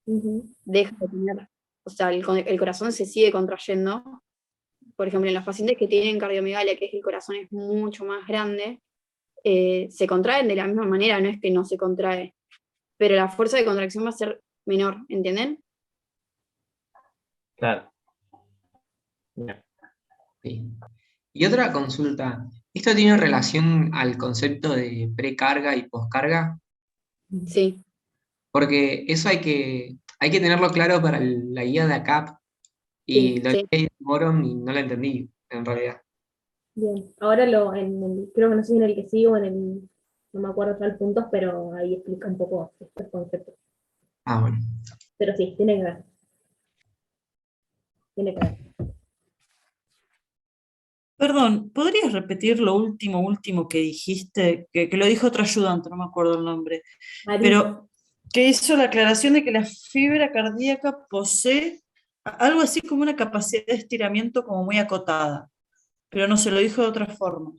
Deja de tener, o sea, el corazón se sigue contrayendo. Por ejemplo, en los pacientes que tienen cardiomegalia, que es que el corazón es mucho más grande, se contraen de la misma manera, no es que no se contrae, pero la fuerza de contracción va a ser menor, ¿entienden? Claro. Sí. Y otra consulta, ¿esto tiene relación al concepto de precarga y poscarga? Sí. Porque eso hay que tenerlo claro para la guía de ACAP y lo Sí. leí en Moron y no la entendí, en realidad. Bien. Ahora creo que no sé si en el que sigo o en el, no me acuerdo tal puntos, pero ahí explica un poco estos conceptos. Ah, bueno. Pero sí, tiene que ver. Tiene que ver. Perdón, ¿podrías repetir lo último que dijiste? Que lo dijo otro ayudante, no me acuerdo el nombre. Marisa. Pero que hizo la aclaración de que la fibra cardíaca posee algo así como una capacidad de estiramiento como muy acotada, pero no se lo dijo de otra forma.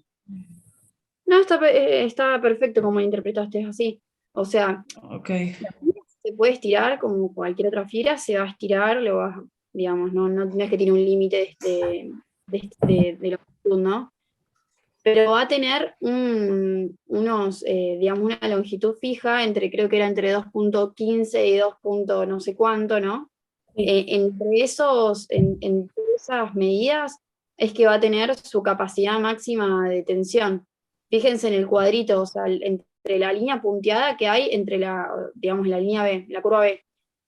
No, está perfecto como lo interpretaste, es así. O sea, Ok. la fibra se puede estirar como cualquier otra fibra, se va a estirar, digamos, no es que tiene un límite de longitud, ¿no? Pero va a tener digamos, una longitud fija creo que era entre 2,15 y 2 no sé cuánto, ¿no? Entre esas medidas es que va a tener su capacidad máxima de tensión. Fíjense en el cuadrito, o sea, entre la línea punteada que hay, digamos, la línea B, la curva B,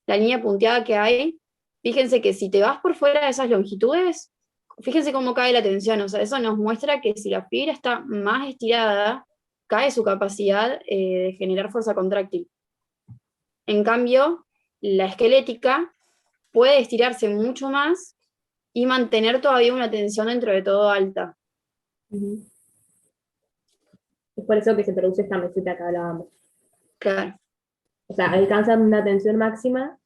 la línea punteada que hay, fíjense que si te vas por fuera de esas longitudes, fíjense cómo cae la tensión, o sea, eso nos muestra que si la fibra está más estirada, cae su capacidad de generar fuerza contráctil. En cambio, la esquelética puede estirarse mucho más y mantener todavía una tensión dentro de todo alta. Es por eso que se produce esta meseta que hablábamos. Claro. O sea, alcanzan una tensión máxima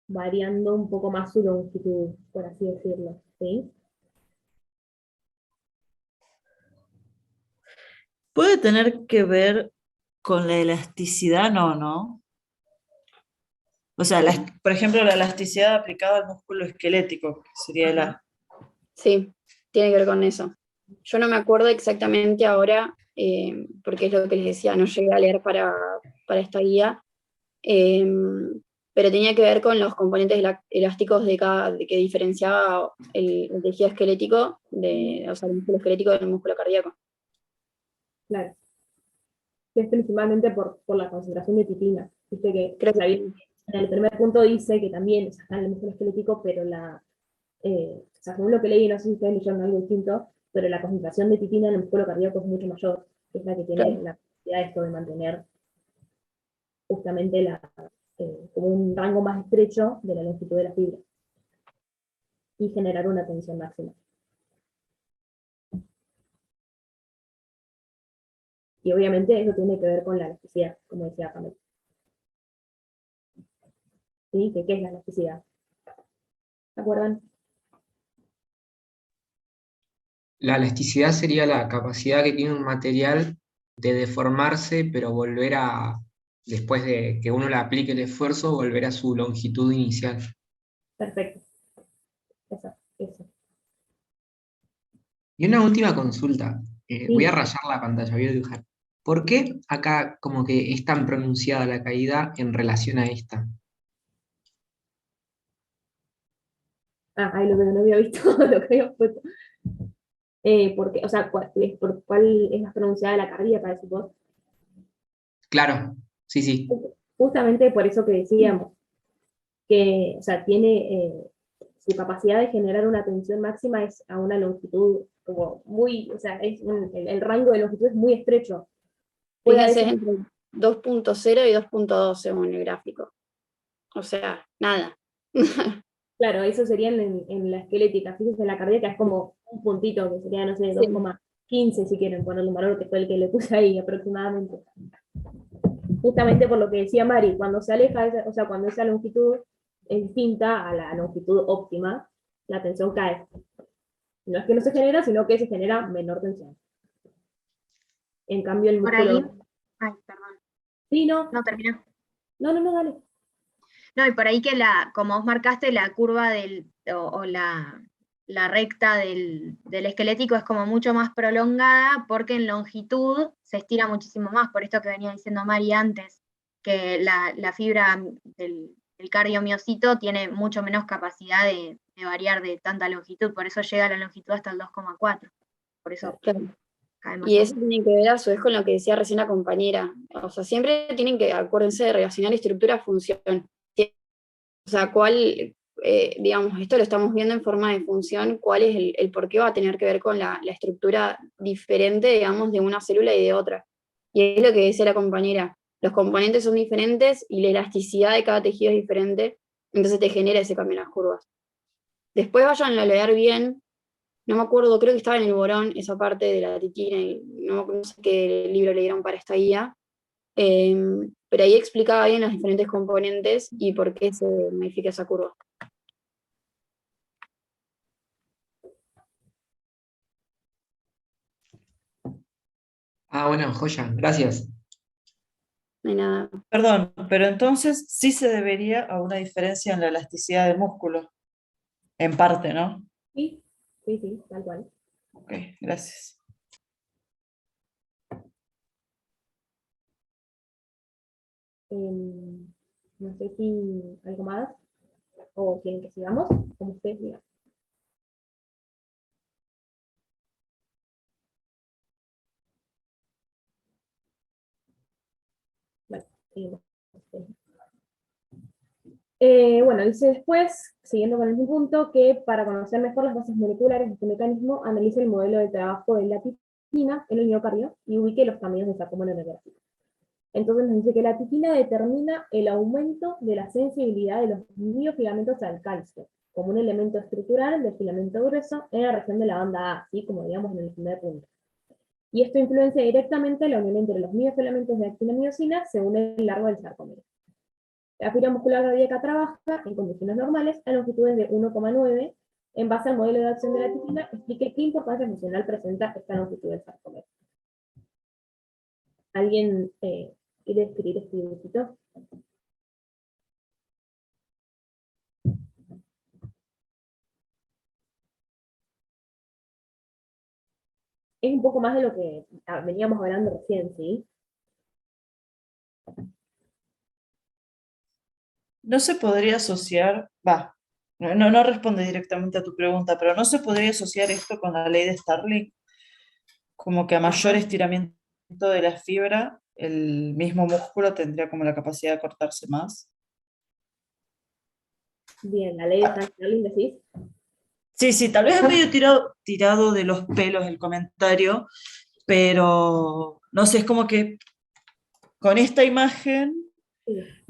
variando un poco más su longitud, por así decirlo, ¿sí? ¿Puede tener que ver con la elasticidad? No, ¿no? O sea, por ejemplo, la elasticidad aplicada al músculo esquelético, que sería la... Sí, tiene que ver con eso. Yo no me acuerdo exactamente ahora, porque es lo que les decía, no llegué a leer para esta guía, eh, pero tenía que ver con los componentes elásticos que diferenciaba el tejido esquelético, o sea, el músculo esquelético del músculo cardíaco. Claro. Que es principalmente por la concentración de titina. Viste que Creo que en el primer punto dice que también está en el músculo esquelético, pero o sea, según lo que leí, no sé si ustedes leyeron algo distinto, pero la concentración de titina en el músculo cardíaco es mucho mayor, que es la que tiene claro. la capacidad de esto de mantener justamente como un rango más estrecho de la longitud de la fibra y generar una tensión máxima. Y obviamente eso tiene que ver con la elasticidad, como decía Pamela. ¿Sí? ¿Qué es la elasticidad? ¿Se acuerdan? La elasticidad sería la capacidad que tiene un material de deformarse, pero volver después de que uno le aplique el esfuerzo, volver a su longitud inicial. Perfecto. Eso. Y una última consulta. Voy a Sí. rayar la pantalla, voy a dibujar. ¿Por qué acá como que es tan pronunciada la caída en relación a esta? Ahí lo que no había visto, lo que había puesto. Porque, o sea, ¿cuál es más pronunciada la cardíaca, decís vos? Claro, sí, sí. Justamente por eso que decíamos, que, o sea, tiene su capacidad de generar una tensión máxima es a una longitud como muy, o sea, el rango de longitud es muy estrecho. Puede a Fíjense, es veces, entre 2.0 y 2.2 según el gráfico. O sea, nada. claro, eso sería en la esquelética, fíjense, en la cardíaca es como un puntito, que sería, no sé, Sí. 2,15 si quieren ponerle un valor, que fue el que le puse ahí aproximadamente. Justamente por lo que decía Mari, cuando se aleja, o sea, cuando esa longitud es distinta a la longitud óptima, la tensión cae. No es que no se genera, sino que se genera menor tensión. En cambio, el Por ahí, músculo... ay, perdón, Sí, no, no terminó. no, dale. No, y por ahí que como vos marcaste, la curva o la recta del esquelético es como mucho más prolongada porque en longitud se estira muchísimo más, por esto que venía diciendo Mari antes, que la fibra del cardiomiocito tiene mucho menos capacidad de variar de tanta longitud, por eso llega a la longitud hasta el 2,4. Por eso Claro. cae más Y eso lento. tiene que ver a su vez con lo que decía recién la compañera. O sea, siempre tienen que, acuérdense de relacionar estructura-función. O sea, digamos, esto lo estamos viendo en forma de función, cuál es el por qué va a tener que ver con la estructura diferente, digamos, de una célula y de otra. Y es lo que decía la compañera, los componentes son diferentes y la elasticidad de cada tejido es diferente, entonces te genera ese cambio en las curvas. Después vayan a leer bien, no me acuerdo, creo que estaba en el Borón, esa parte de la titina, y no sé qué libro leyeron para esta guía, pero ahí explicaba bien los diferentes componentes y por qué se modifica esa curva. Ah, bueno, joya, gracias. No hay nada. Perdón, pero entonces sí se debería a una diferencia en la elasticidad del músculo, en parte, ¿no? Sí, tal cual. Ok, gracias. No sé si algo más, o quieren que sigamos, como ustedes digan. Bueno, seguimos. Bueno, dice después, siguiendo con el mismo punto, que para conocer mejor las bases moleculares de este mecanismo, analice el modelo de trabajo de la titina en el miocardio y ubique los caminos de sarcoma en el gráfico. Entonces nos dice que la titina determina el aumento de la sensibilidad de los miofilamentos al calcio, como un elemento estructural del filamento grueso en la región de la banda A, así como digamos en el primer punto. y esto influencia directamente la unión entre los miofilamentos de actina-miosina según el largo del sarcómero. La fibra muscular cardíaca trabaja en condiciones normales a longitudes de 1,9. En base al modelo de acción de la titina, explique qué importancia funcional presenta esta longitud del sarcómero. ¿Alguien quiere escribir este dibujito? Es un poco más de lo que veníamos hablando recién, ¿sí? No se podría asociar, no responde directamente a tu pregunta, pero no se podría asociar esto con la ley de Starling, como que a mayor estiramiento de la fibra, el mismo músculo tendría como la capacidad de cortarse más. Bien, la ley de Starling, decís. Sí, tal vez es medio tirado de los pelos el comentario, pero no sé, es como que con esta imagen,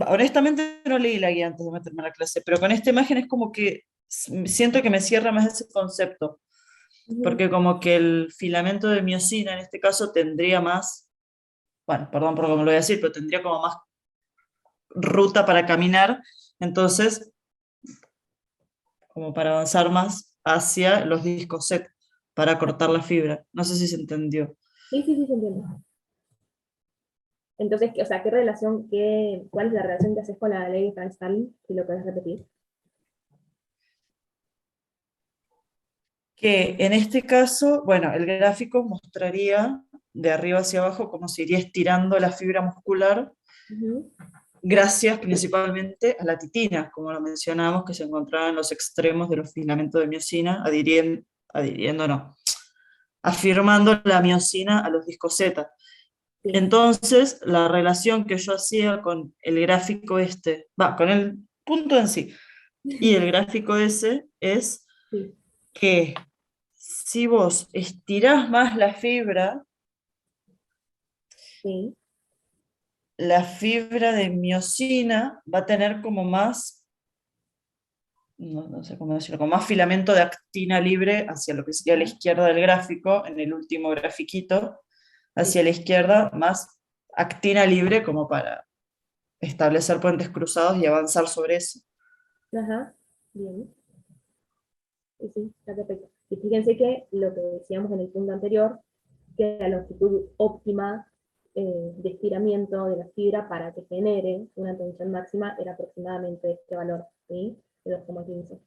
honestamente no leí la guía antes de meterme a la clase, pero con esta imagen es como que siento que me cierra más ese concepto, porque como que el filamento de miosina en este caso tendría más, bueno, perdón por cómo lo voy a decir, pero tendría como más ruta para caminar, entonces como para avanzar más hacia los discos set, para cortar la fibra. No sé si se entendió. Sí, se entiende. Entonces, o sea, ¿cuál es la relación que haces con la ley de Starling? Si lo puedes repetir. Que en este caso, bueno, el gráfico mostraría de arriba hacia abajo cómo se iría estirando la fibra muscular, gracias principalmente a la titina, como lo mencionamos, que se encontraba en los extremos de los filamentos de miosina, afirmando la miosina a los discos Z. Entonces, la relación que yo hacía con el gráfico con el punto en sí, y el gráfico ese es que si vos estirás más la fibra, la fibra de miosina va a tener como más, no sé cómo decirlo, como más filamento de actina libre hacia lo que sería la izquierda del gráfico, en el último grafiquito, hacia la izquierda, más actina libre como para establecer puentes cruzados y avanzar sobre eso. Ajá, bien. Sí, está perfecto. Y fíjense que lo que decíamos en el punto anterior, que la longitud óptima de estiramiento de la fibra para que genere una tensión máxima era aproximadamente este valor, ¿sí? De 2,15.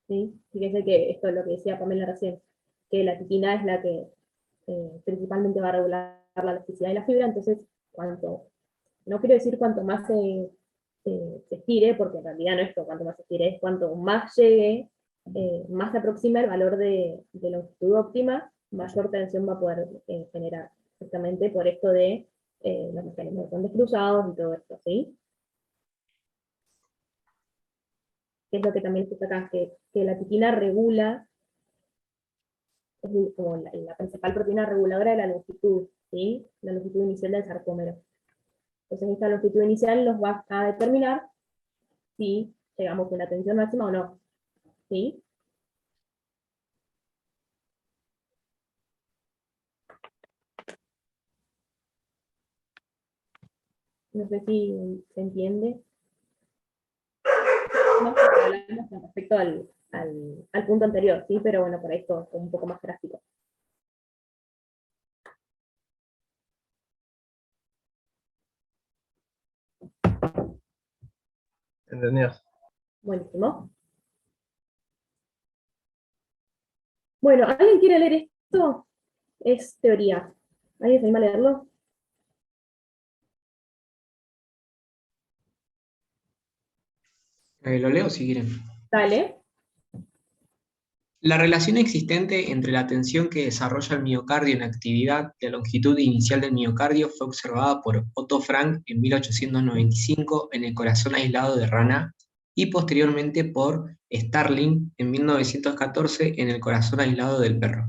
¿Sí? Fíjense que esto es lo que decía Pamela recién, que la titina es la que principalmente va a regular la elasticidad de la fibra, entonces no quiero decir cuanto más se estire, porque en realidad no es cuanto más se estire, es cuanto más llegue, más se aproxima el valor de longitud óptima, mayor tensión va a poder generar, justamente por esto de los mecanismos de puentes cruzados y todo esto, ¿sí? Que es lo que también está acá, que la titina regula, es como la principal proteína reguladora de la longitud, ¿sí? La longitud inicial del sarcómero. Entonces esta longitud inicial nos va a determinar si llegamos a una tensión máxima o no, ¿sí? No sé si se entiende. No, porque hablamos con respecto al punto anterior, ¿sí? Pero bueno, por ahí esto es un poco más gráfico. ¿Entendido? Buenísimo. Bueno, ¿alguien quiere leer esto? Es teoría. ¿Alguien se anima a leerlo? Lo leo si quieren. Dale. La relación existente entre la tensión que desarrolla el miocardio en actividad y la longitud inicial del miocardio fue observada por Otto Frank en 1895 en el corazón aislado de rana y posteriormente por Starling en 1914 en el corazón aislado del perro,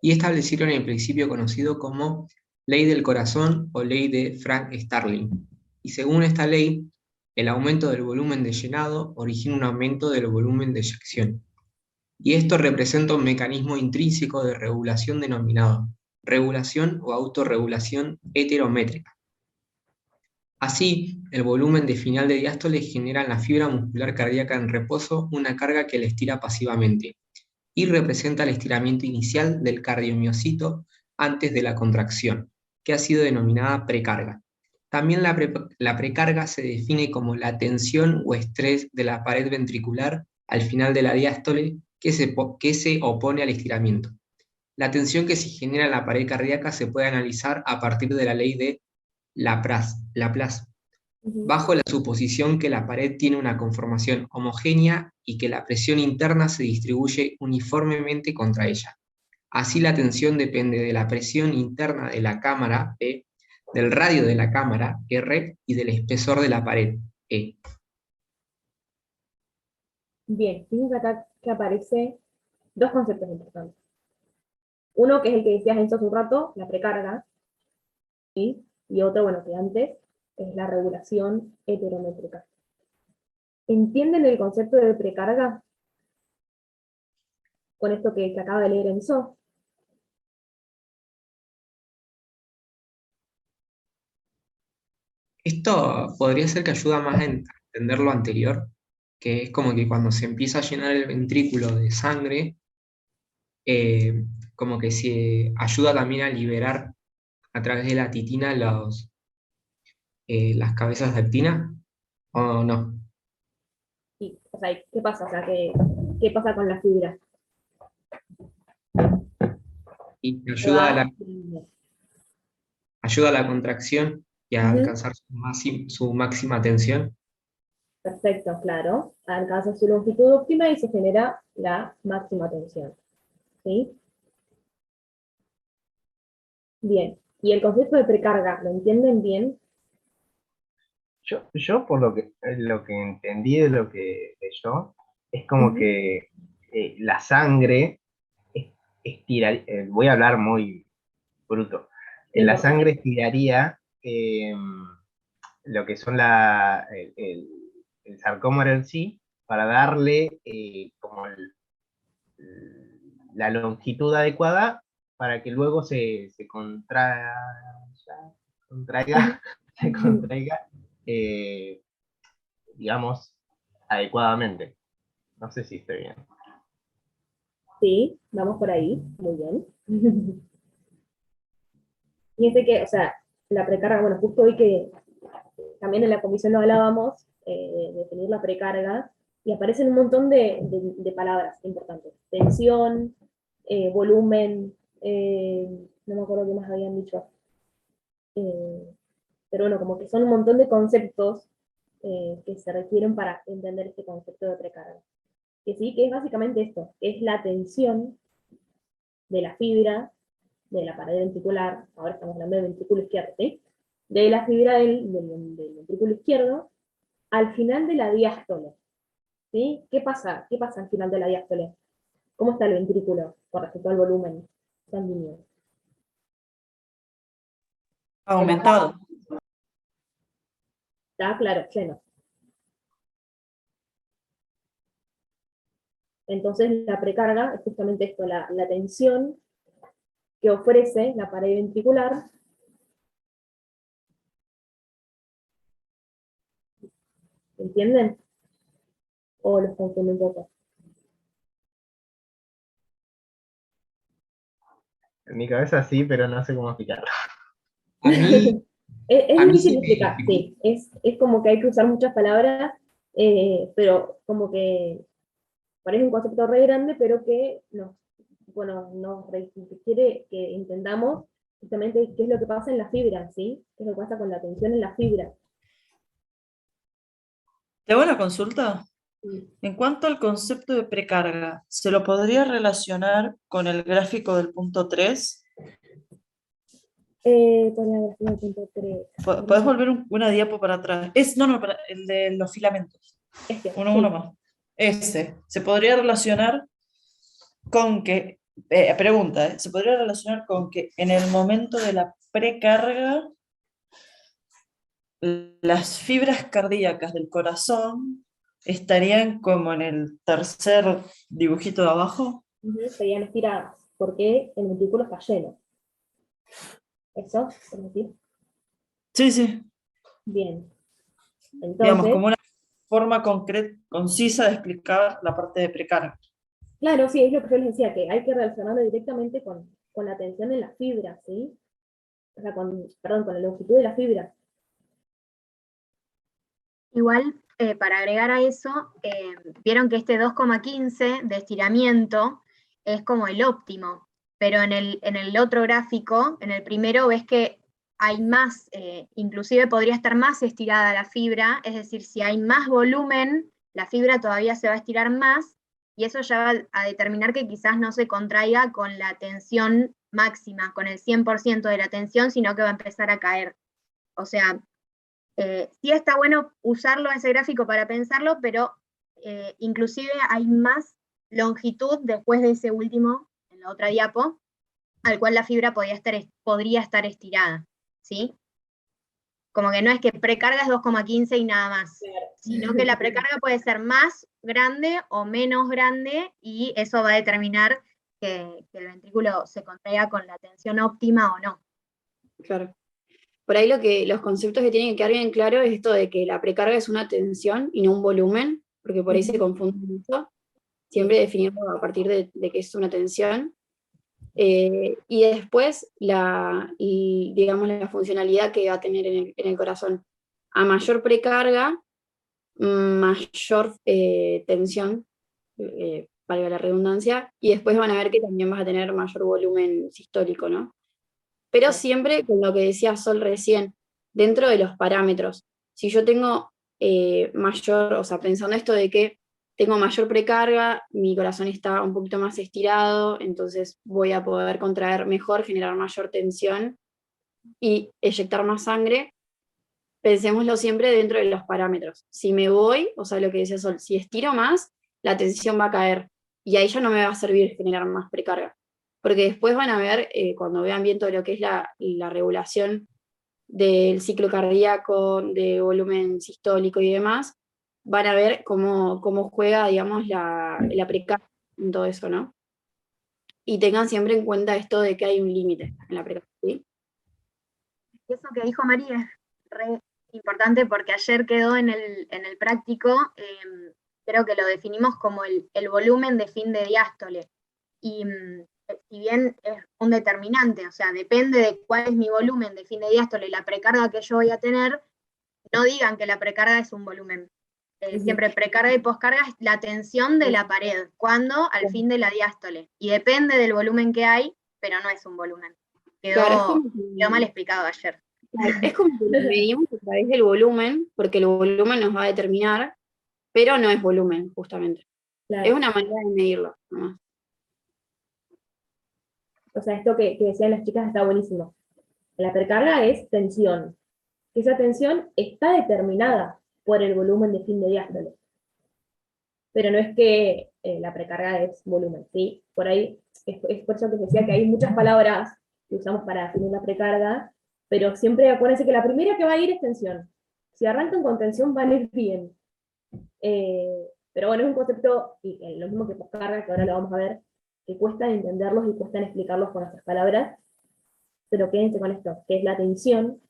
y establecieron el principio conocido como ley del corazón o ley de Frank-Starling. Y según esta ley, el aumento del volumen de llenado origina un aumento del volumen de eyección. y esto representa un mecanismo intrínseco de regulación denominado regulación o autorregulación heterométrica. Así, el volumen de final de diástole genera en la fibra muscular cardíaca en reposo una carga que la estira pasivamente y representa el estiramiento inicial del cardiomiocito antes de la contracción, que ha sido denominada precarga. También la precarga se define como la tensión o estrés de la pared ventricular al final de la diástole que se opone al estiramiento. La tensión que se genera en la pared cardíaca se puede analizar a partir de la ley de Laplace, bajo la suposición que la pared tiene una conformación homogénea y que la presión interna se distribuye uniformemente contra ella. Así la tensión depende de la presión interna de la cámara, P, del radio de la cámara, R, y del espesor de la pared, E. Bien, fíjense acá que aparece dos conceptos importantes. Uno que es el que decías Enzo hace un rato, la precarga, ¿sí? Y otro, bueno, que antes, es la regulación heterométrica. ¿Entienden el concepto de precarga? Con esto que acaba de leer Enzo. Esto podría ser que ayuda más a entender lo anterior, que es como que cuando se empieza a llenar el ventrículo de sangre, como que se ayuda también a liberar a través de la titina las cabezas de actina, ¿o no? Sí, o sea, ¿qué pasa? O sea, ¿qué pasa con la fibra? Y Se ayuda va- ayuda a la contracción y a Ujú. alcanzar su máxima tensión. Perfecto, claro. Alcanza su longitud óptima y se genera la máxima tensión. ¿Sí? Bien. ¿Y el concepto de precarga, lo entienden bien? Yo por lo que entendí de lo que leyó, es como Ujú. que la sangre estira, voy a hablar muy bruto, No la importa. sangre estiraría lo que son el sarcómero en sí, para darle como la longitud adecuada para que luego se contraiga, se Ujú. contraiga, digamos, adecuadamente. No sé si estoy bien. Sí, vamos por ahí. Muy bien. Fíjense que, o sea, la precarga, bueno, justo hoy que también en la comisión lo hablábamos, de definir la precarga, y aparecen un montón de palabras importantes. Tensión, volumen, no me acuerdo qué más habían dicho. Eh, pero bueno, como que son un montón de conceptos que se requieren para entender este concepto de precarga. Que sí, que es básicamente esto, es la tensión de la fibra de la pared ventricular, ahora estamos hablando del ventrículo izquierdo, ¿sí? De la fibra del ventrículo izquierdo al final de la diástole, ¿sí? ¿Qué pasa? ¿Qué pasa al final de la diástole? ¿Cómo está el ventrículo con respecto al volumen sanguíneo? Aumentado. Está claro, lleno. Entonces la precarga es justamente esto, la tensión que ofrece la pared ventricular. ¿Entienden? O los confundo un poco. En mi cabeza sí, pero no sé cómo explicarlo. A mí, Es a mí difícil se de me explicar, dificulta. sí. Es como que hay que usar muchas palabras, pero como que parece un concepto re grande, pero que nos requiere que entendamos justamente qué es lo que pasa en la fibra, ¿sí? ¿Qué es lo que pasa con la tensión en la fibra? ¿Te hago una consulta? Sí. En cuanto al concepto de precarga, ¿se lo podría relacionar con el gráfico del punto 3? Podría haber sido el punto 3. ¿Podés volver una diapo para atrás? No, para el de los filamentos. Uno Sí. más. Ese. ¿Se podría relacionar con que, pregunta, ¿se podría relacionar con que en el momento de la precarga las fibras cardíacas del corazón estarían como en el tercer dibujito de abajo. Serían estiradas, porque el ventrículo está lleno. ¿Eso? ¿Permitís? Sí, sí. Bien. Digamos, Entonces, como una forma concreta, concisa de explicar la parte de precarga. claro, sí, es lo que yo les decía, que hay que relacionarlo directamente con la tensión en la fibra, ¿sí? O sea, perdón, con la longitud de la fibra. Igual, para agregar a eso, vieron que este 2,15 de estiramiento es como el óptimo, pero en el otro gráfico, en el primero, ves que hay más, inclusive podría estar más estirada la fibra, es decir, si hay más volumen, la fibra todavía se va a estirar más, y eso ya va a determinar que quizás no se contraiga con la tensión máxima, con el 100% de la tensión, sino que va a empezar a caer. O sea, sí está bueno usarlo ese gráfico para pensarlo, pero inclusive hay más longitud después de ese último, en la otra diapo, al cual la fibra podría estar estirada, ¿sí? Como que no es que precarga es 2,15 y nada más, sino que la precarga puede ser más grande o menos grande, y eso va a determinar que el ventrículo se contraiga con la tensión óptima o no. Claro. Por ahí los conceptos que tienen que quedar bien claro es esto de que la precarga es una tensión y no un volumen, porque por ahí se confunde mucho. Siempre definirlo a partir de que es una tensión. Y después, digamos, la funcionalidad que va a tener en el corazón. A mayor precarga, mayor tensión, valga la redundancia, y después van a ver que también vas a tener mayor volumen sistólico, ¿no? Pero siempre con lo que decía Sol recién, dentro de los parámetros. Si yo tengo mayor, o sea, pensando esto de que tengo mayor precarga, mi corazón está un poquito más estirado, entonces voy a poder contraer mejor, generar mayor tensión y eyectar más sangre. Pensémoslo siempre dentro de los parámetros. Si me voy, o sea, lo que decía Sol, si estiro más, la tensión va a caer y ahí ya no me va a servir generar más precarga. Porque después van a ver, cuando vean bien todo lo que es la regulación del ciclo cardíaco, de volumen sistólico y demás, van a ver cómo juega, digamos, la precarga en todo eso, ¿no? Y tengan siempre en cuenta esto de que hay un límite en la precarga, ¿sí? Y eso que dijo María es re importante, porque ayer quedó en el práctico, creo que lo definimos como el volumen de fin de diástole. Y si bien es un determinante, o sea, depende de cuál es mi volumen de fin de diástole y la precarga que yo voy a tener, no digan que la precarga es un volumen. Siempre precarga y poscarga es la tensión de la pared, cuando al fin de la diástole. Y depende del volumen que hay, pero no es un volumen. Claro, Quedó mal explicado ayer. es como que lo medimos a través del volumen, porque el volumen nos va a determinar, pero no es volumen, justamente. Claro. Es una manera de medirlo, nomás. O sea, esto que decían las chicas está buenísimo. La precarga es tensión. Esa tensión está determinada por el volumen de fin de diástole. Pero no es que la precarga es volumen, ¿sí? Por ahí, es por eso que decía que hay muchas palabras que usamos para definir la precarga, pero siempre acuérdense que la primera que va a ir es tensión. Si arrancan con tensión van a ir bien. Pero bueno, es un concepto, y lo mismo que poscarga, que ahora lo vamos a ver, que cuesta entenderlos y cuesta explicarlos con nuestras palabras, pero quédense con esto, que es la tensión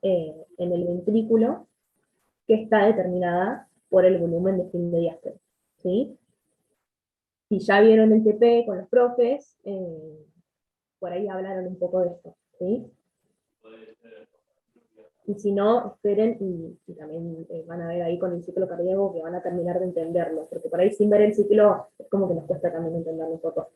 en el ventrículo, que está determinada por el volumen de fin de diástole, ¿sí? Si ya vieron el TP con los profes, por ahí hablaron un poco de esto, ¿sí? Y si no, esperen y también van a ver ahí con el ciclo cardíaco que van a terminar de entenderlo, porque por ahí sin ver el ciclo es como que nos cuesta también entenderlo un poco.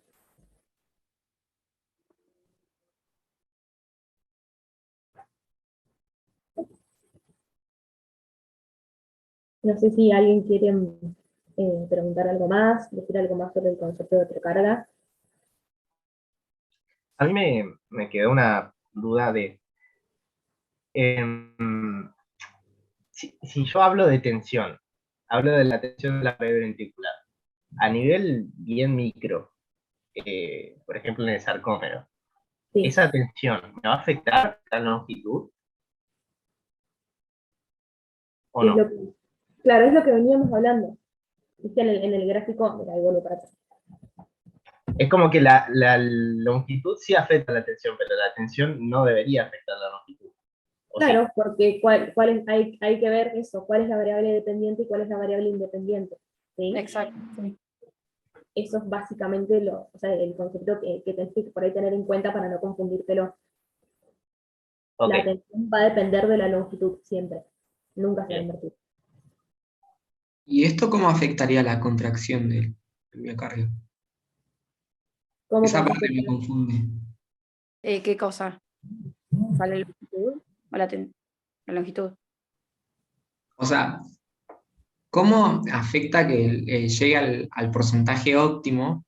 No sé si alguien quiere preguntar algo más, decir algo más sobre el concepto de precarga. A mí me quedó una duda de, si yo hablo de tensión, hablo de la tensión de la pared ventricular, a nivel bien micro, por ejemplo en el sarcómero, Sí. ¿esa tensión me va a afectar la longitud? ¿O ¿Qué es no? Claro, es lo que veníamos hablando. ¿Viste? En el gráfico, mira, ahí vuelvo para atrás. Es como que la longitud sí afecta la tensión, pero la tensión no debería afectar la longitud. ¿O sí? Claro, porque hay que ver eso, cuál es la variable dependiente y cuál es la variable independiente. ¿Sí? Exacto. Sí. Eso es básicamente o sea, el concepto que tenés que por ahí tener en cuenta para no confundírtelo. Ok. La tensión va a depender de la longitud siempre, nunca se va a Bien. invertir. ¿Y esto cómo afectaría la contracción del miocardio? ¿Cómo Esa podés parte me afectar? confunde. ¿Qué cosa? O sea, la longitud o la longitud. O sea, ¿cómo afecta que llegue al porcentaje óptimo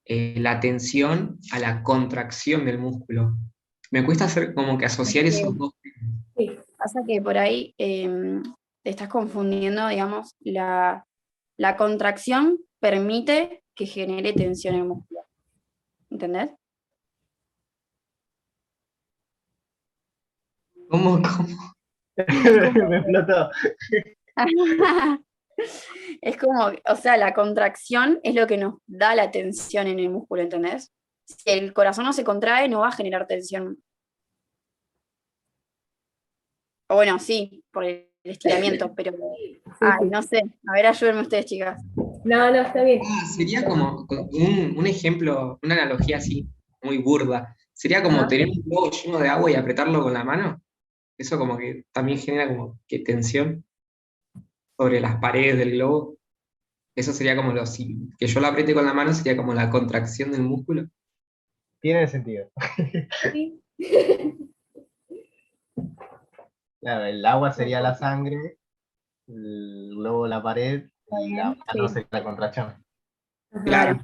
la tensión a la contracción del músculo? Me cuesta hacer como que asociar esos dos. Sí, Pasa que por ahí te estás confundiendo, digamos, la contracción permite que genere tensión en el músculo. ¿Entendés? ¿Cómo? Me explotó. Es como, o sea, la contracción es lo que nos da la tensión en el músculo, ¿entendés? Si el corazón no se contrae, no va a generar tensión. O bueno, sí, por el estiramiento, pero ay, sí. no sé. A ver, ayúdenme ustedes, chicas. No, está bien. Sería como un ejemplo, una analogía así, muy burda. Sería como Ajá. tener un globo lleno de agua y apretarlo con la mano. Eso como que también genera como que tensión sobre las paredes del globo. Eso sería como que yo lo apriete con la mano sería como la contracción del músculo. Tiene sentido. Sí. Claro, el agua sería la sangre, el globo la pared y la mano Sí. sería la contracción. Claro.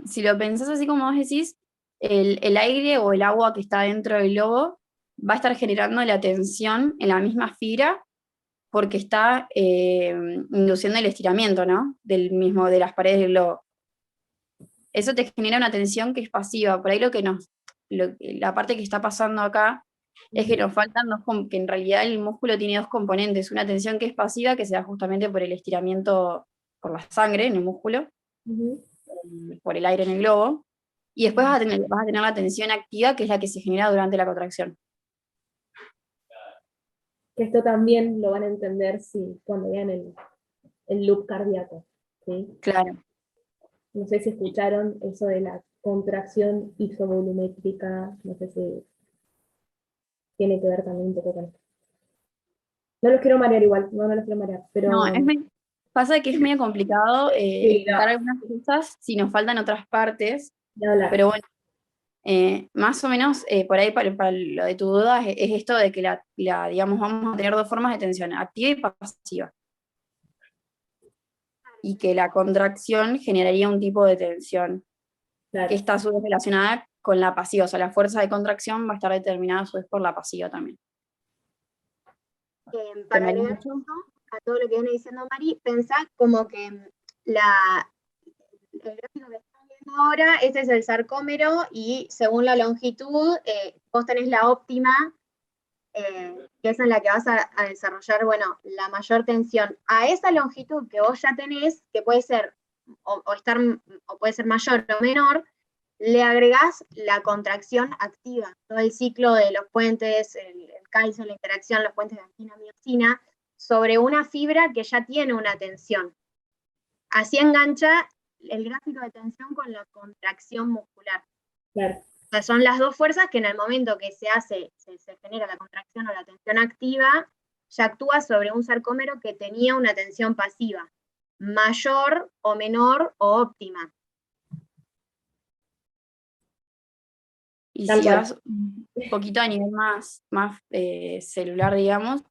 Si lo pensás así como vos decís, el aire o el agua que está dentro del globo va a estar generando la tensión en la misma fibra porque está induciendo el estiramiento, ¿no? De las paredes del globo. Eso te genera una tensión que es pasiva. Por ahí la parte que está pasando acá es que nos faltan que en realidad el músculo tiene dos componentes, una tensión que es pasiva, que se da justamente por el estiramiento por la sangre en el músculo, Ujú. por el aire en el globo, y después vas a tener la tensión activa, que es la que se genera durante la contracción. Que esto también lo van a entender cuando vean el loop cardíaco. ¿Sí? Claro. No sé si escucharon eso de la contracción isovolumétrica, no sé si tiene que ver también un poco con esto. No los quiero marear igual, no los quiero marear, pero... No, pasa que es medio complicado Sí, explicar no. algunas cosas si nos faltan otras partes, De hablar. pero bueno, más o menos por ahí para lo de tu duda es esto de que digamos, vamos a tener dos formas de tensión, activa y pasiva. Y que la contracción generaría un tipo de tensión Claro. que está a su vez relacionada con la pasiva, o sea, la fuerza de contracción va a estar determinada a su vez por la pasiva también. Para agregar eso a todo lo que viene diciendo Mari, pensá como que el gráfico que están viendo ahora, ese es el sarcómero y según la longitud, vos tenés la óptima, que es en la que vas a desarrollar, bueno, la mayor tensión. A esa longitud que vos ya tenés, que puede ser o puede ser mayor o menor, le agregás la contracción activa, todo el ciclo de los puentes, el calcio, la interacción, los puentes de actina-miosina, sobre una fibra que ya tiene una tensión. Así engancha el gráfico de tensión con la contracción muscular. Claro. O sea, son las dos fuerzas que en el momento que se genera la contracción o la tensión activa, ya actúa sobre un sarcómero que tenía una tensión pasiva, mayor o menor o óptima. Y Tal si cual. vas un poquito a nivel más celular, digamos,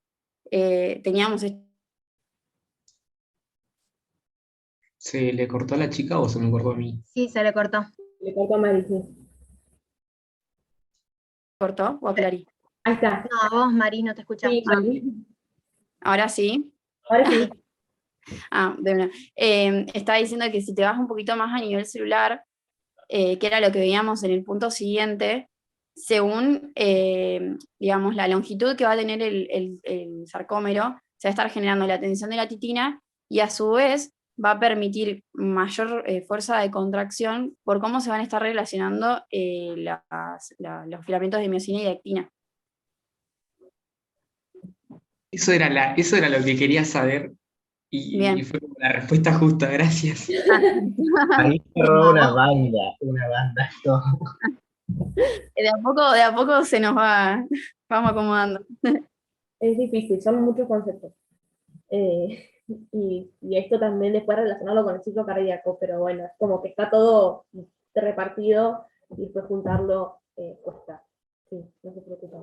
teníamos ¿Se le cortó a la chica o se me cortó a mí? Sí, se le cortó. Le cortó a Mari, sí. ¿cortó o aclarí? Ahí está. No, a vos, Mari, no te escuchamos. Sí, Mari. Ahora sí. Ahora sí. De una. Estaba diciendo que si te vas un poquito más a nivel celular, que era lo que veíamos en el punto siguiente, según, digamos, la longitud que va a tener el sarcómero, se va a estar generando la tensión de la titina y a su vez va a permitir mayor fuerza de contracción por cómo se van a estar relacionando los filamentos de miosina y de actina. Eso era lo que quería saber y Bien. fue como la respuesta justa, gracias. Ahí cerró una banda. Esto. De a poco se nos vamos acomodando. Es difícil, son muchos conceptos. Y esto también después relacionarlo con el ciclo cardíaco, pero bueno, es como que está todo repartido y después juntarlo cuesta. Sí, no se preocupen.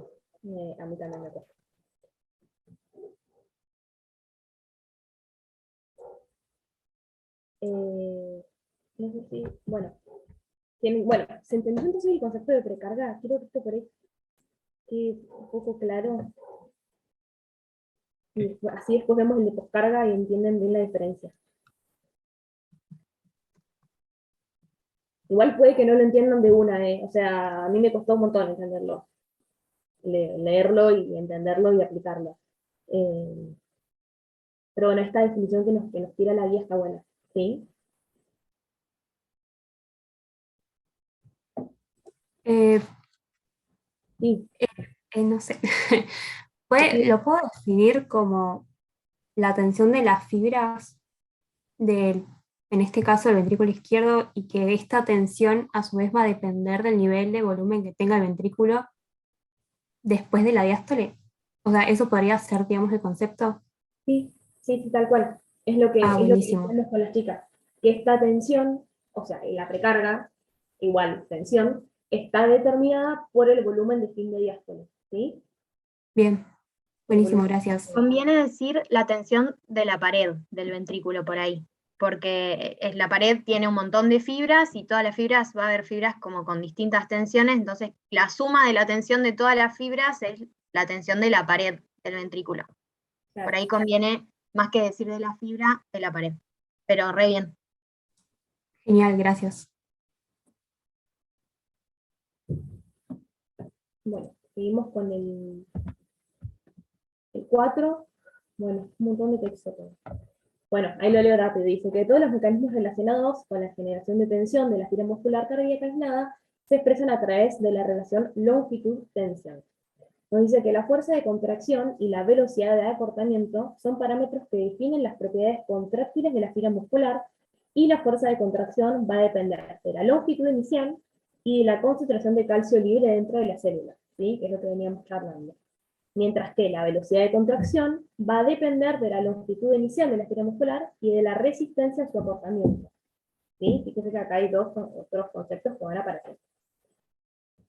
A mí también me cuesta. No sé si, bueno, se entendió entonces el concepto de precarga. Quiero que esto por ahí quede un poco claro. Y así después vemos el de poscarga y entienden bien la diferencia. Igual puede que no lo entiendan de una, o sea, a mí me costó un montón entenderlo. Leerlo y entenderlo y aplicarlo. Pero bueno, esta definición que nos tira la guía está buena, ¿sí? Sí. No sé. Lo puedo definir como la tensión de las fibras en este caso, el ventrículo izquierdo, y que esta tensión a su vez va a depender del nivel de volumen que tenga el ventrículo después de la diástole. O sea, ¿eso podría ser, digamos, el concepto? Sí, tal cual. Es lo que buenísimo. decimos con las chicas. Que esta tensión, o sea, la precarga, igual tensión, está determinada por el volumen de fin de diástole, ¿sí? Bien, buenísimo, gracias. Conviene decir la tensión de la pared del ventrículo por ahí, porque la pared tiene un montón de fibras y todas las fibras, va a haber fibras como con distintas tensiones, entonces la suma de la tensión de todas las fibras es la tensión de la pared del ventrículo. Claro. Por ahí conviene, más que decir de la fibra, de la pared. Pero re bien. Genial, gracias. Bueno, seguimos con el 4. Bueno, un montón de texto. Bueno, ahí lo leo rápido. Dice que todos los mecanismos relacionados con la generación de tensión de la fibra muscular cardíaca aislada se expresan a través de la relación longitud-tensión. Nos dice que la fuerza de contracción y la velocidad de acortamiento son parámetros que definen las propiedades contráctiles de la fibra muscular, y la fuerza de contracción va a depender de la longitud inicial y de la concentración de calcio libre dentro de la célula, ¿sí? Que es lo que veníamos charlando. Mientras que la velocidad de contracción va a depender de la longitud inicial de la fibra muscular y de la resistencia a su acortamiento. ¿Sí? Fíjense que acá hay otros conceptos que van a aparecer.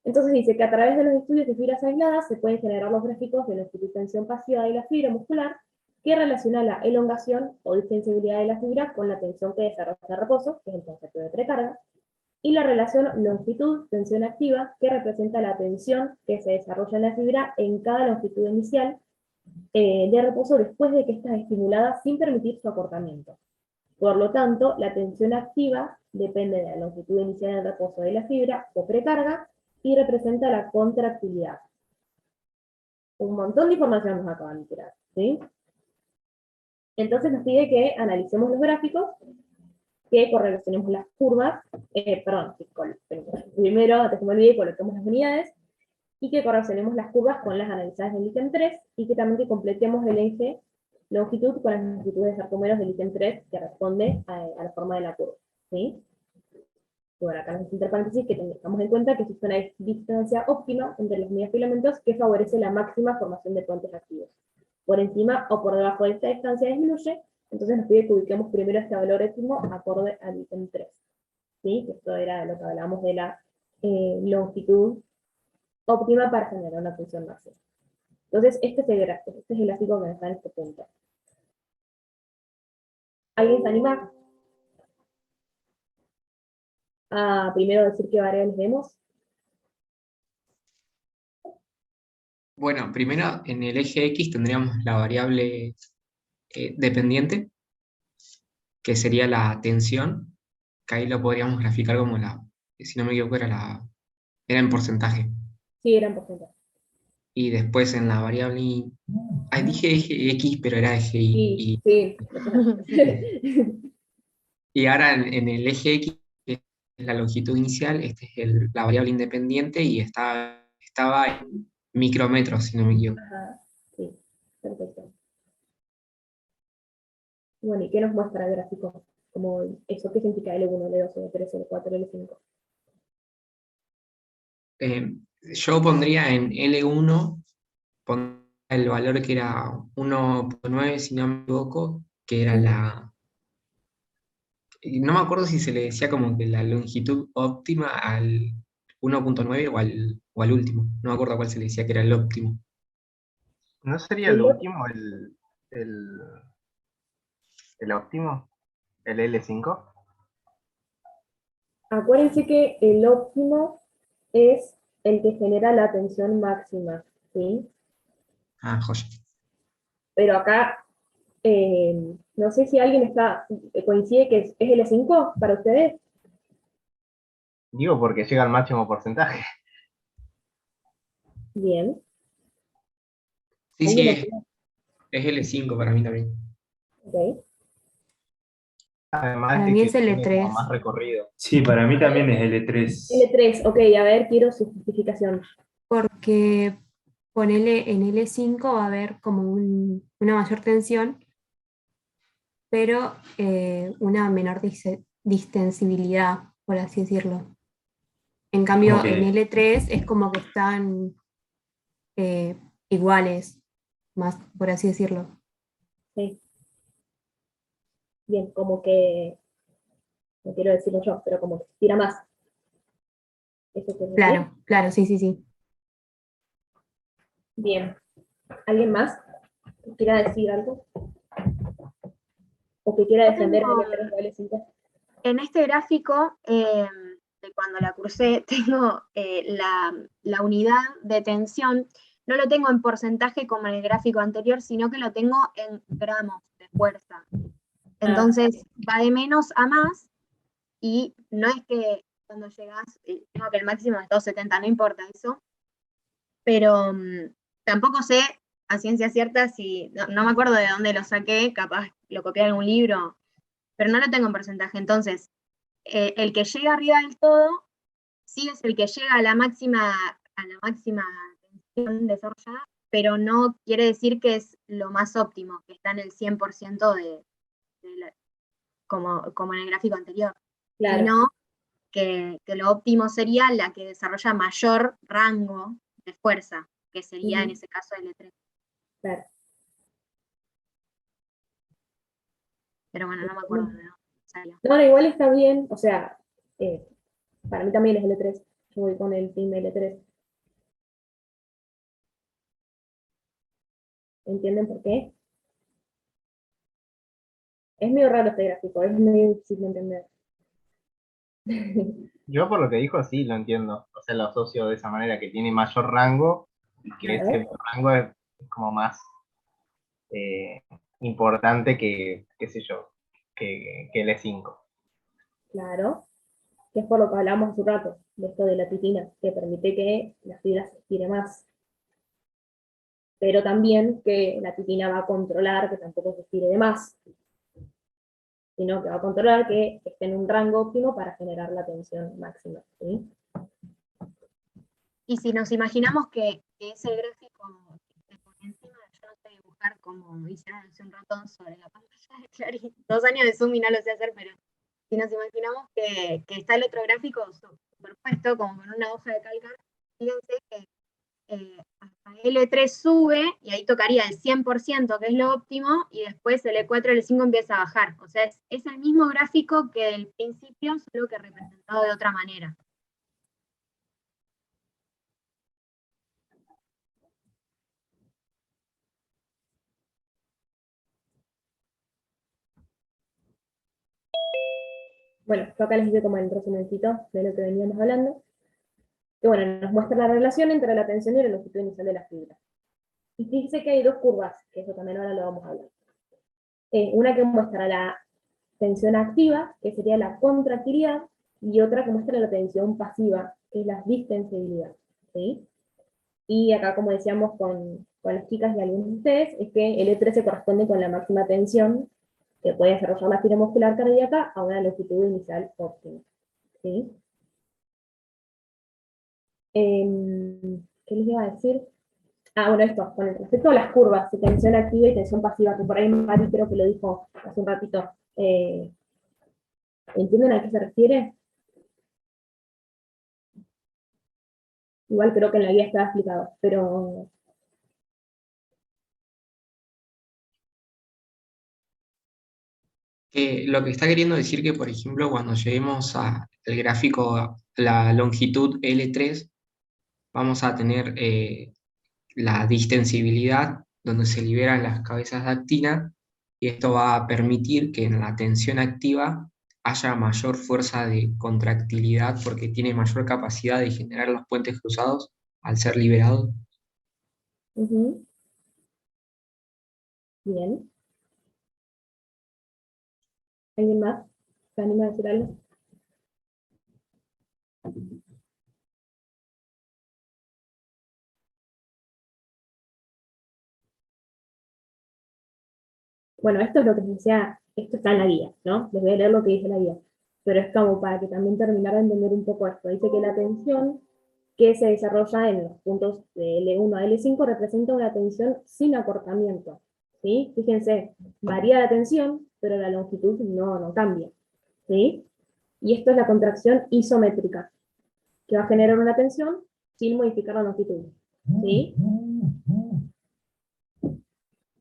Entonces dice que a través de los estudios de fibras aisladas se pueden generar los gráficos de longitud-tensión pasiva de la fibra muscular que relaciona la elongación o distensibilidad de la fibra con la tensión que desarrolla el reposo, que es el concepto de precarga, y la relación longitud-tensión activa, que representa la tensión que se desarrolla en la fibra en cada longitud inicial de reposo después de que ésta es estimulada sin permitir su acortamiento. Por lo tanto, la tensión activa depende de la longitud inicial del reposo de la fibra o precarga y representa la contractilidad. Un montón de información nos acaban de tirar, ¿sí? Entonces nos pide que analicemos los gráficos, que correlacionemos las curvas, primero, antes que me olvide, coloquemos las unidades, y que correlacionemos las curvas con las analizadas del ítem 3, y que también que completemos el eje longitud con las longitudes de sarcómeros del ítem 3, que responde a la forma de la curva, ¿sí? Y bueno, acá entre paréntesis que tengamos en cuenta que existe una distancia óptima entre los mediofilamentos que favorece la máxima formación de puentes activos. Por encima o por debajo de esta distancia disminuye, entonces nos pide que ubiquemos primero este valor óptimo acorde al ítem 3. ¿Sí? Que esto era lo que hablábamos de la longitud óptima para generar una función máxima. Entonces, este es el gráfico que está en este punto. ¿Alguien se anima a primero decir qué variables vemos? Bueno, primero en el eje X tendríamos la variable dependiente, que sería la tensión, que ahí lo podríamos graficar como si no me equivoco, era en porcentaje. Sí, era en porcentaje. y después en la variable Y, dije eje X, pero era eje Y. Sí. Y ahora en el eje X, que es la longitud inicial, esta es la variable independiente y estaba en micrómetros, si no me equivoco. Ajá, sí, perfecto. Bueno, ¿y qué nos muestra el gráfico? Como eso, ¿qué significa L1, L2, L3, L4, L5? Yo pondría en L1, pondría el valor que era 1,9, si no me equivoco, que era no me acuerdo si se le decía como que la longitud óptima al 1,9 o al último. No me acuerdo cuál se le decía que era el óptimo. ¿No sería el último el, el óptimo? ¿El L5? Acuérdense que el óptimo es el que genera la tensión máxima, ¿sí? Ah, joya. Pero acá, no sé si alguien coincide que es L5 para ustedes. Digo porque llega al máximo porcentaje. Bien. Sí, ¿Alguien sí, opina? es L5 para mí también. Ok. Además Para de mí que es tiene como L3. más recorrido. Sí, para mí también es L3. L3, ok, a ver, quiero su justificación. Porque ponele en L5 va a haber como una mayor tensión, pero una menor distensibilidad, por así decirlo. En Como cambio, en que, L3 es como que están iguales, más, por así decirlo. Sí. Bien, como que, no quiero decirlo yo, pero como que tira más. ¿Eso quiere decir? Claro, claro, sí, sí, sí. Bien. ¿Alguien más que quiera decir algo? ¿O que quiera Yo defender tengo, L3 o L5? en este gráfico, de cuando la cursé, tengo la unidad de tensión, no lo tengo en porcentaje como en el gráfico anterior, sino que lo tengo en gramos de fuerza. Entonces va de menos a más, y no es que cuando llegas, tengo que el máximo es 270, no importa eso, pero tampoco sé a ciencia cierta si, no me acuerdo de dónde lo saqué, capaz lo copié en algún libro, pero no lo tengo en porcentaje. Entonces, el que llega arriba del todo, sí es el que llega a la máxima tensión desarrollada, pero no quiere decir que es lo más óptimo, que está en el 100% como en el gráfico anterior, Claro. sino que lo óptimo sería la que desarrolla mayor rango de fuerza, que sería en ese caso L3. Claro. Pero bueno, no me acuerdo de dónde salió. No, igual está bien, o sea, para mí también es L3. Yo voy con el team L3. ¿Entienden por qué? Es medio raro este gráfico, es medio difícil de entender. Yo por lo que dijo sí lo entiendo. O sea, lo asocio de esa manera, que tiene mayor rango y que Claro. ese rango es como más importante que, qué sé yo, que el E5. Claro, que es por lo que hablamos hace un rato, de esto de la titina, que permite que la fibra se estire más. Pero también que la titina va a controlar que tampoco se estire de más, sino que va a controlar que esté en un rango óptimo para generar la tensión máxima. ¿Sí? Y si nos imaginamos que ese gráfico esté por encima, yo no sé dibujar como hicieron hace un ratón sobre la pantalla de Clarín. 2 años de Zoom y no lo sé hacer, pero si nos imaginamos que está el otro gráfico superpuesto, como con una hoja de calcar, fíjense que hasta L3 sube y ahí tocaría el 100%, que es lo óptimo, y después el E4 y el E5 empieza a bajar. O sea, es el mismo gráfico que del principio, solo que representado de otra manera. Bueno, yo acá les hice como el resumencito de lo que veníamos hablando. Que bueno, nos muestra la relación entre la tensión y la longitud inicial de la fibra. Y fíjense que hay dos curvas, que eso también ahora lo vamos a hablar. Una que muestra la tensión activa, que sería la contractilidad, y otra que muestra la tensión pasiva, que es la distensibilidad. ¿Sí? Y acá, como decíamos con las chicas y algunos de ustedes, es que el E3 se corresponde con la máxima tensión que puede desarrollar la fibra muscular cardíaca a una longitud inicial óptima. ¿Sí? ¿Qué les iba a decir? Ah, bueno, esto, con respecto a las curvas de tensión activa y tensión pasiva, que por ahí Mari creo que lo dijo hace un ratito, ¿entienden a qué se refiere? Igual creo que en la guía estaba explicado, pero... Lo que está queriendo decir que, por ejemplo, cuando lleguemos al gráfico, la longitud L3, vamos a tener la distensibilidad, donde se liberan las cabezas de actina, y esto va a permitir que en la tensión activa haya mayor fuerza de contractilidad porque tiene mayor capacidad de generar los puentes cruzados al ser liberado. Ujú. Bien. ¿Alguien más se anima a decir algo? Bueno, esto es lo que se decía, esto está en la guía, ¿no? Les voy a leer lo que dice la guía, pero es como para que también terminar de entender un poco esto. Dice que la tensión que se desarrolla en los puntos de L1 a L5 representa una tensión sin acortamiento, ¿sí? Fíjense, varía la tensión, pero la longitud no cambia, ¿sí? Y esto es la contracción isométrica, que va a generar una tensión sin modificar la longitud, ¿sí?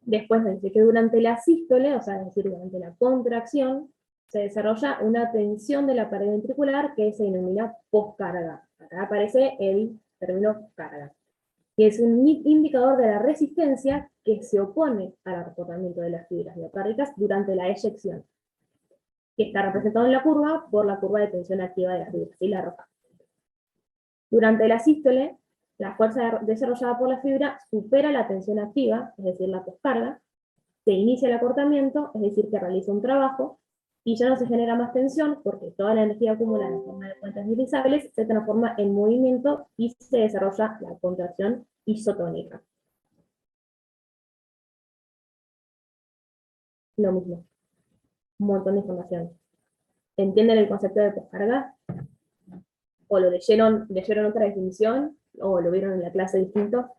Después dice que durante la sístole, o sea, es decir, durante la contracción, se desarrolla una tensión de la pared ventricular que se denomina poscarga. Acá aparece el término carga, que es un indicador de la resistencia que se opone al acortamiento de las fibras miocárdicas durante la eyección, que está representado en la curva por la curva de tensión activa de las fibras, ¿sí? La roja. Durante la sístole, la fuerza desarrollada por la fibra supera la tensión activa, es decir, la poscarga, se inicia el acortamiento, es decir, que realiza un trabajo, y ya no se genera más tensión, porque toda la energía acumulada en forma de puentes deslizables se transforma en movimiento y se desarrolla la contracción isotónica. Lo mismo, un montón de información. ¿Entienden el concepto de poscarga? ¿O lo leyeron otra definición? ¿O lo vieron en la clase distinto?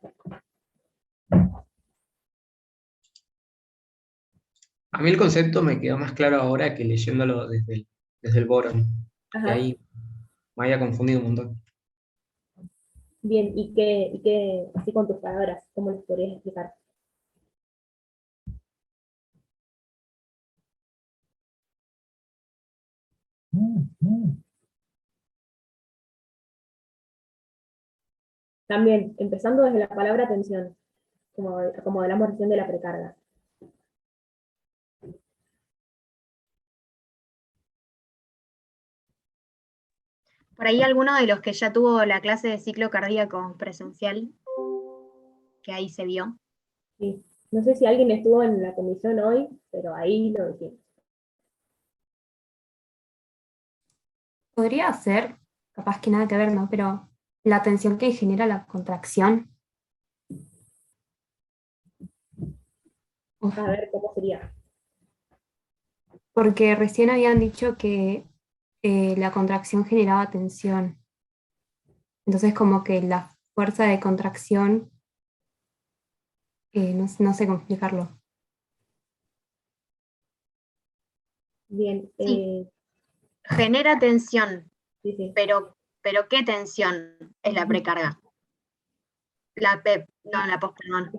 A mí el concepto me quedó más claro ahora que leyéndolo desde el Boron, que Ajá. ahí me había confundido un montón. Bien, así con tus palabras, ¿cómo les podrías explicar? También, empezando desde la palabra tensión, como hablamos recién de la precarga. Por ahí alguno de los que ya tuvo la clase de ciclo cardíaco presencial, que ahí se vio. Sí. No sé si alguien estuvo en la comisión hoy, pero ahí lo dijimos. Podría ser, capaz que nada que ver, ¿no? Pero la tensión que genera la contracción. Uf, A ver cómo sería. porque recién habían dicho que la contracción generaba tensión. Entonces como que la fuerza de contracción, no sé cómo explicarlo. Bien, Sí. Genera tensión, sí, sí. pero ¿qué tensión es la precarga? La post, perdón.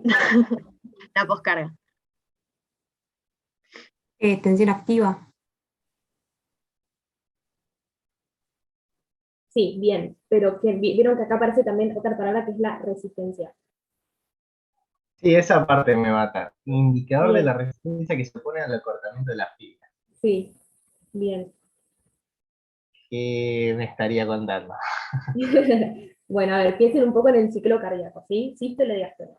La poscarga. Tensión activa. Sí, bien, pero vieron que acá aparece también otra palabra que es la resistencia. Sí, esa parte me mata. Indicador de Bien. la resistencia que se opone al acortamiento de las fibras. Sí, bien. ¿Qué me estaría contando? Bueno, a ver, piensen un poco en el ciclo cardíaco, ¿sí? Sístole y diástole.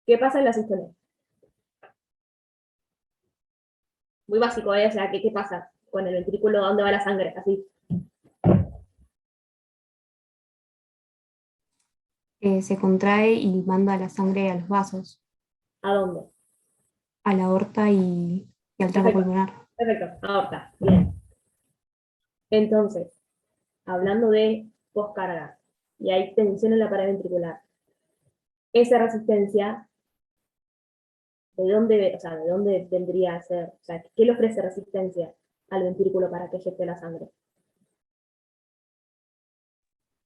¿Qué pasa en la sístole? Muy básico, ¿eh? O sea, ¿qué pasa con el ventrículo? ¿A dónde va la sangre? Así. Se contrae y manda la sangre a los vasos, ¿A dónde? a la aorta y al tramo Perfecto, pulmonar. perfecto, aorta, bien. Entonces, hablando de poscarga, y hay tensión en la pared ventricular, esa resistencia, ¿de dónde vendría a ser? O sea, ¿qué le ofrece resistencia al ventrículo para que eyecte la sangre?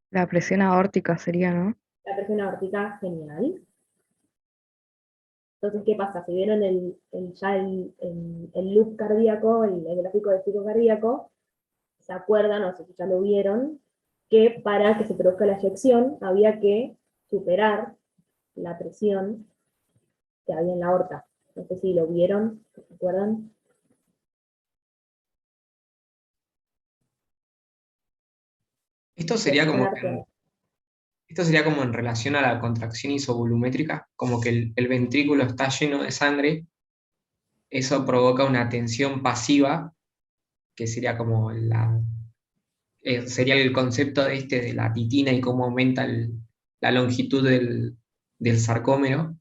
La presión aórtica sería, ¿no? La presión aórtica, genial. Entonces, ¿qué pasa? Si vieron el loop cardíaco, el gráfico de ciclo cardíaco, se acuerdan, o si ya lo vieron, que para que se produzca la eyección había que superar la presión que había en la aorta. No sé si lo vieron, ¿se acuerdan? Esto sería como Superar todo. esto sería como en relación a la contracción isovolumétrica, como que el ventrículo está lleno de sangre, eso provoca una tensión pasiva, que sería como sería el concepto de de la titina y cómo aumenta la longitud del sarcómero.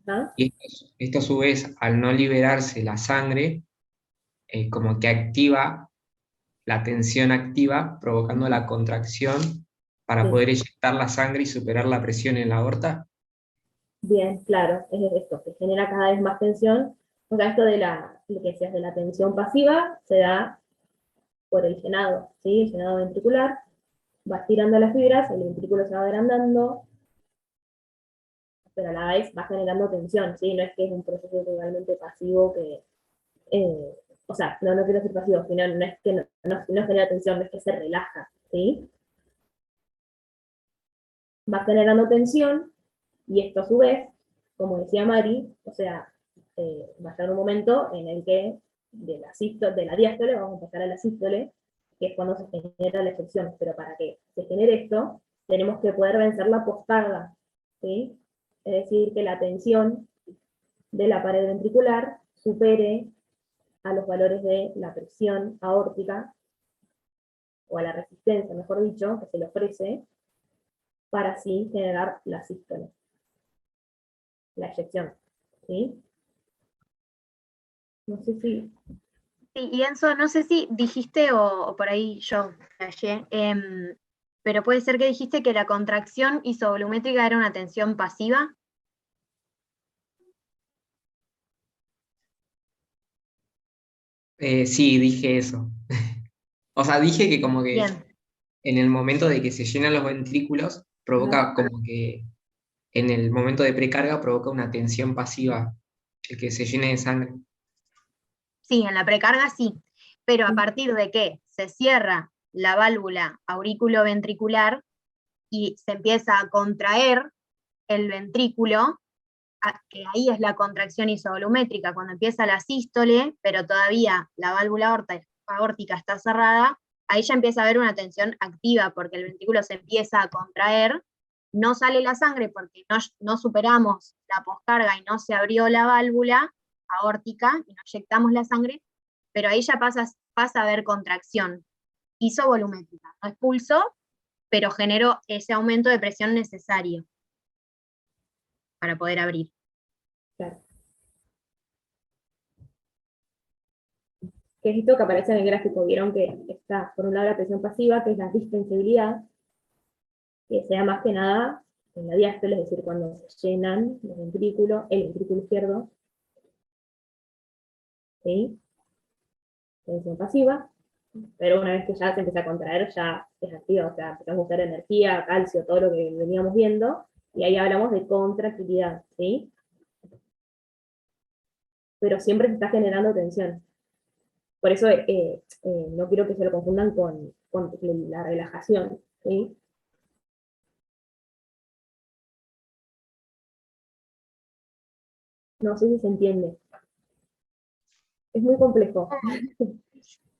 ¿Ah? Y esto a su vez, al no liberarse la sangre, como que activa la tensión activa, provocando la contracción para Sí. poder eyectar la sangre y superar la presión en la aorta. Bien, claro, es esto, que genera cada vez más tensión. O sea, esto lo que decías de la tensión pasiva se da por el llenado, ¿sí? El llenado ventricular, va estirando las fibras, el ventrículo se va agrandando, pero a la vez va generando tensión, ¿sí? No es que es un proceso totalmente pasivo que, eh, o sea, no quiero decir pasivo, sino no es que no genera tensión, no es que se relaja, ¿sí? Va generando tensión, y esto a su vez, como decía Mari, o sea, va a estar un momento en el que de la diástole vamos a pasar a la sístole, que es cuando se genera la eyección. Pero para que se genere esto, tenemos que poder vencer la poscarga, ¿sí? Es decir, que la tensión de la pared ventricular supere a los valores de la presión aórtica, o a la resistencia, mejor dicho, que se le ofrece, para así generar la sístole, la eyección, ¿sí? No sé si... Sí, y Enzo, no sé si dijiste o por ahí yo flasheé, pero puede ser que dijiste que la contracción isovolumétrica era una tensión pasiva. Sí, dije eso. O sea, dije que como que Bien, en el momento de que se llenan los ventrículos, Ajá. provoca como que en el momento de precarga provoca una tensión pasiva, el que se llene de sangre. sí, en la precarga sí, pero a partir de que se cierra la válvula auriculoventricular y se empieza a contraer el ventrículo, que ahí es la contracción isovolumétrica, cuando empieza la sístole, pero todavía la válvula aórtica está cerrada, ahí ya empieza a haber una tensión activa, porque el ventrículo se empieza a contraer, no sale la sangre porque no superamos la poscarga y no se abrió la válvula aórtica y no inyectamos la sangre, pero ahí ya pasa a haber contracción isovolumétrica, no es pulso, pero generó ese aumento de presión necesario para poder abrir. Claro. Que es esto que aparece en el gráfico. Vieron que está, por un lado, la presión pasiva, que es la distensibilidad, que se da más que nada en la diástole, es decir, cuando se llenan los ventrículos, el ventrículo izquierdo, ¿sí? Tensión pasiva, pero una vez que ya se empieza a contraer, ya es activa, o sea, empezamos a usar energía, calcio, todo lo que veníamos viendo, y ahí hablamos de contractilidad, ¿sí? Pero siempre se está generando tensión. Por eso no quiero que se lo confundan con la relajación, ¿sí? No sé si se entiende. Es muy complejo.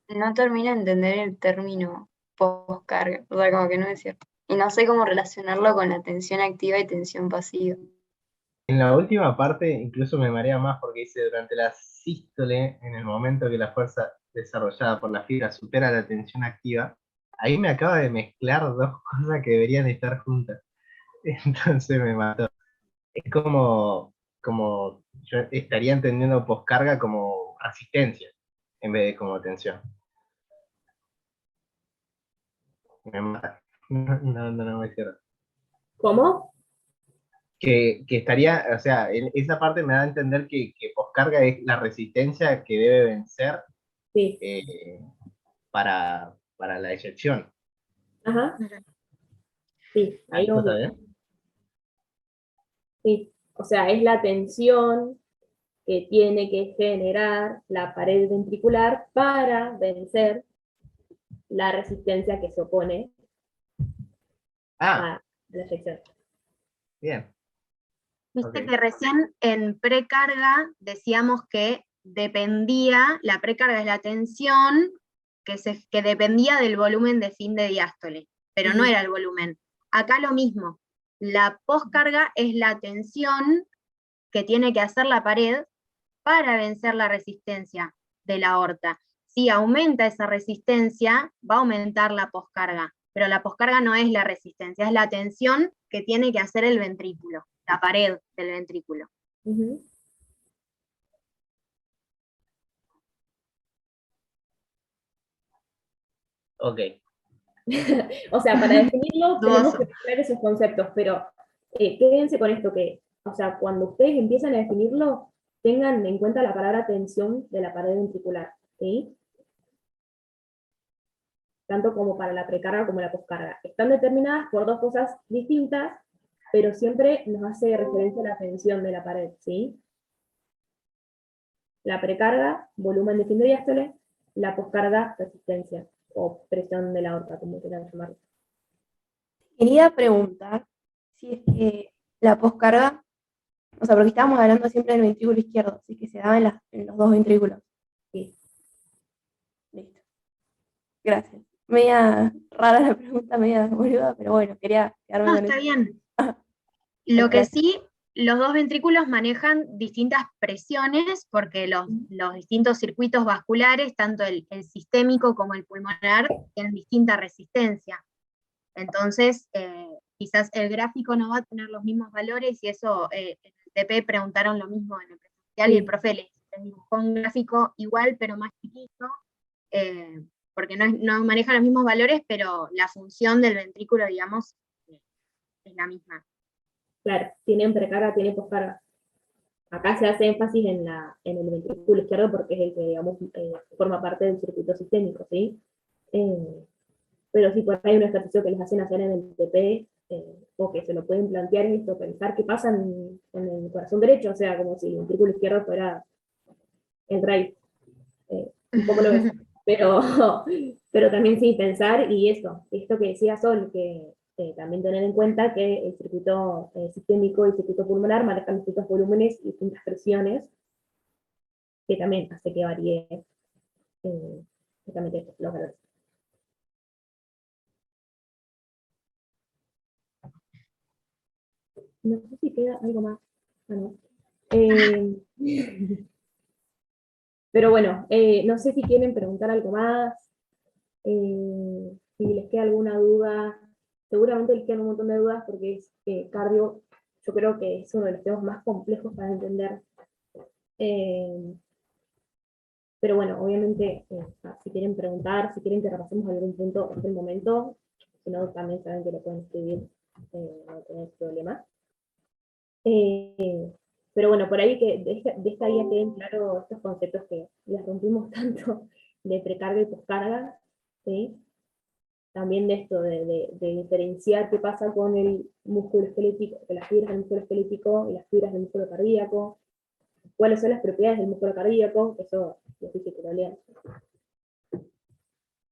No termino de entender el término poscarga, o sea, como que no es cierto. Y no sé cómo relacionarlo con la tensión activa y tensión pasiva. En la última parte incluso me marea más porque dice durante la sístole, en el momento que la fuerza desarrollada por la fibra supera la tensión activa, ahí me acaba de mezclar dos cosas que deberían estar juntas. entonces me mató. Es como yo estaría entendiendo poscarga como resistencia, en vez de como tensión. Me mata. No me cierra. ¿Cómo? Que estaría, o sea, esa parte me da a entender que poscarga es la resistencia que debe vencer Sí. para la eyección. Ajá. Sí, ahí ¿Eso vamos está bien. bien? Sí. O sea, es la tensión que tiene que generar la pared ventricular para vencer la resistencia que se opone Ah, a la eyección. bien. Viste Ok. que recién en precarga decíamos que dependía, la precarga es la tensión que dependía del volumen de fin de diástole, pero no era el volumen. Acá lo mismo, la poscarga es la tensión que tiene que hacer la pared para vencer la resistencia de la aorta. Si aumenta esa resistencia, va a aumentar la poscarga, pero la poscarga no es la resistencia, es la tensión que tiene que hacer el ventrículo, la pared del ventrículo. Ok. O sea, para definirlo tenemos Dudoso. que mezclar esos conceptos, pero quédense con esto que, o sea, cuando ustedes empiezan a definirlo, tengan en cuenta la palabra tensión de la pared ventricular, ¿sí? Tanto como para la precarga como la poscarga. Están determinadas por dos cosas distintas, pero siempre nos hace referencia a la tensión de la pared, ¿sí? La precarga, volumen de fin de diástole, la poscarga, resistencia, o presión de la aorta, como quieran llamarlo. Quería preguntar si es que la poscarga, o sea, porque estábamos hablando siempre del ventrículo izquierdo, así que se daba en los dos ventrículos. Sí. Listo. Gracias. Media rara la pregunta, media boluda, pero bueno, quería quedarme No, con está eso. bien. Bueno, Lo que gracias. sí, los dos ventrículos manejan distintas presiones porque los distintos circuitos vasculares, tanto el sistémico como el pulmonar, tienen distinta resistencia. Entonces, quizás el gráfico no va a tener los mismos valores y eso, en el TP preguntaron lo mismo en el presencial y el profe les dibujó un gráfico igual pero más chiquito, porque no maneja los mismos valores, pero la función del ventrículo, digamos, es la misma. Claro, tienen precarga, tienen poscarga. Acá se hace énfasis en el ventrículo izquierdo porque es el que, digamos, forma parte del circuito sistémico, ¿sí? Pero sí, pues hay un ejercicio que les hacen hacer en el TP, o que se lo pueden plantear es esto, pensar qué pasa en el corazón derecho, o sea, como si el ventrículo izquierdo fuera el rey. Un poco lo ves. Pero, pero también sí, pensar, y esto que decía Sol, que también tener en cuenta que el circuito sistémico y el circuito pulmonar manejan distintos volúmenes y distintas presiones, que también hace que varíe justamente los valores. No sé si queda algo más. Ah, no. Pero bueno, no sé si quieren preguntar algo más, si les queda alguna duda. Seguramente les quedan un montón de dudas porque es cardio, yo creo que es uno de los temas más complejos para entender. Pero bueno, obviamente, si quieren preguntar, si quieren que repasemos algún punto en el momento, si no, también saben que lo pueden escribir, no tienen problema. Pero bueno, por ahí que de esta guía queden claros estos conceptos que les rompimos tanto de precarga y poscarga, ¿sí? También de esto, de diferenciar qué pasa con el músculo esquelético, de las fibras del músculo esquelético y las fibras del músculo cardíaco, cuáles son las propiedades del músculo cardíaco, eso lo dije que lo lean.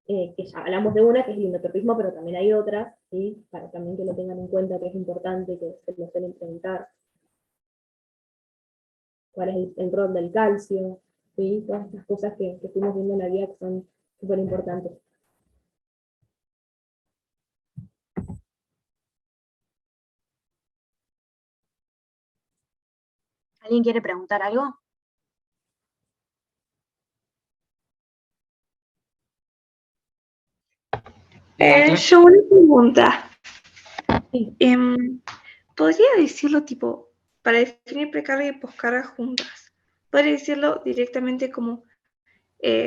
Que ya hablamos de una, que es el endotropismo, pero también hay otras, ¿sí? Para también que lo tengan en cuenta, que es importante, que se lo suelen preguntar. Cuál es el rol del calcio, ¿sí? Todas estas cosas que fuimos viendo en la guía que son súper importantes. ¿Alguien quiere preguntar algo? Yo una pregunta. podría decirlo tipo, para definir precarga y poscarga juntas, podría decirlo directamente como,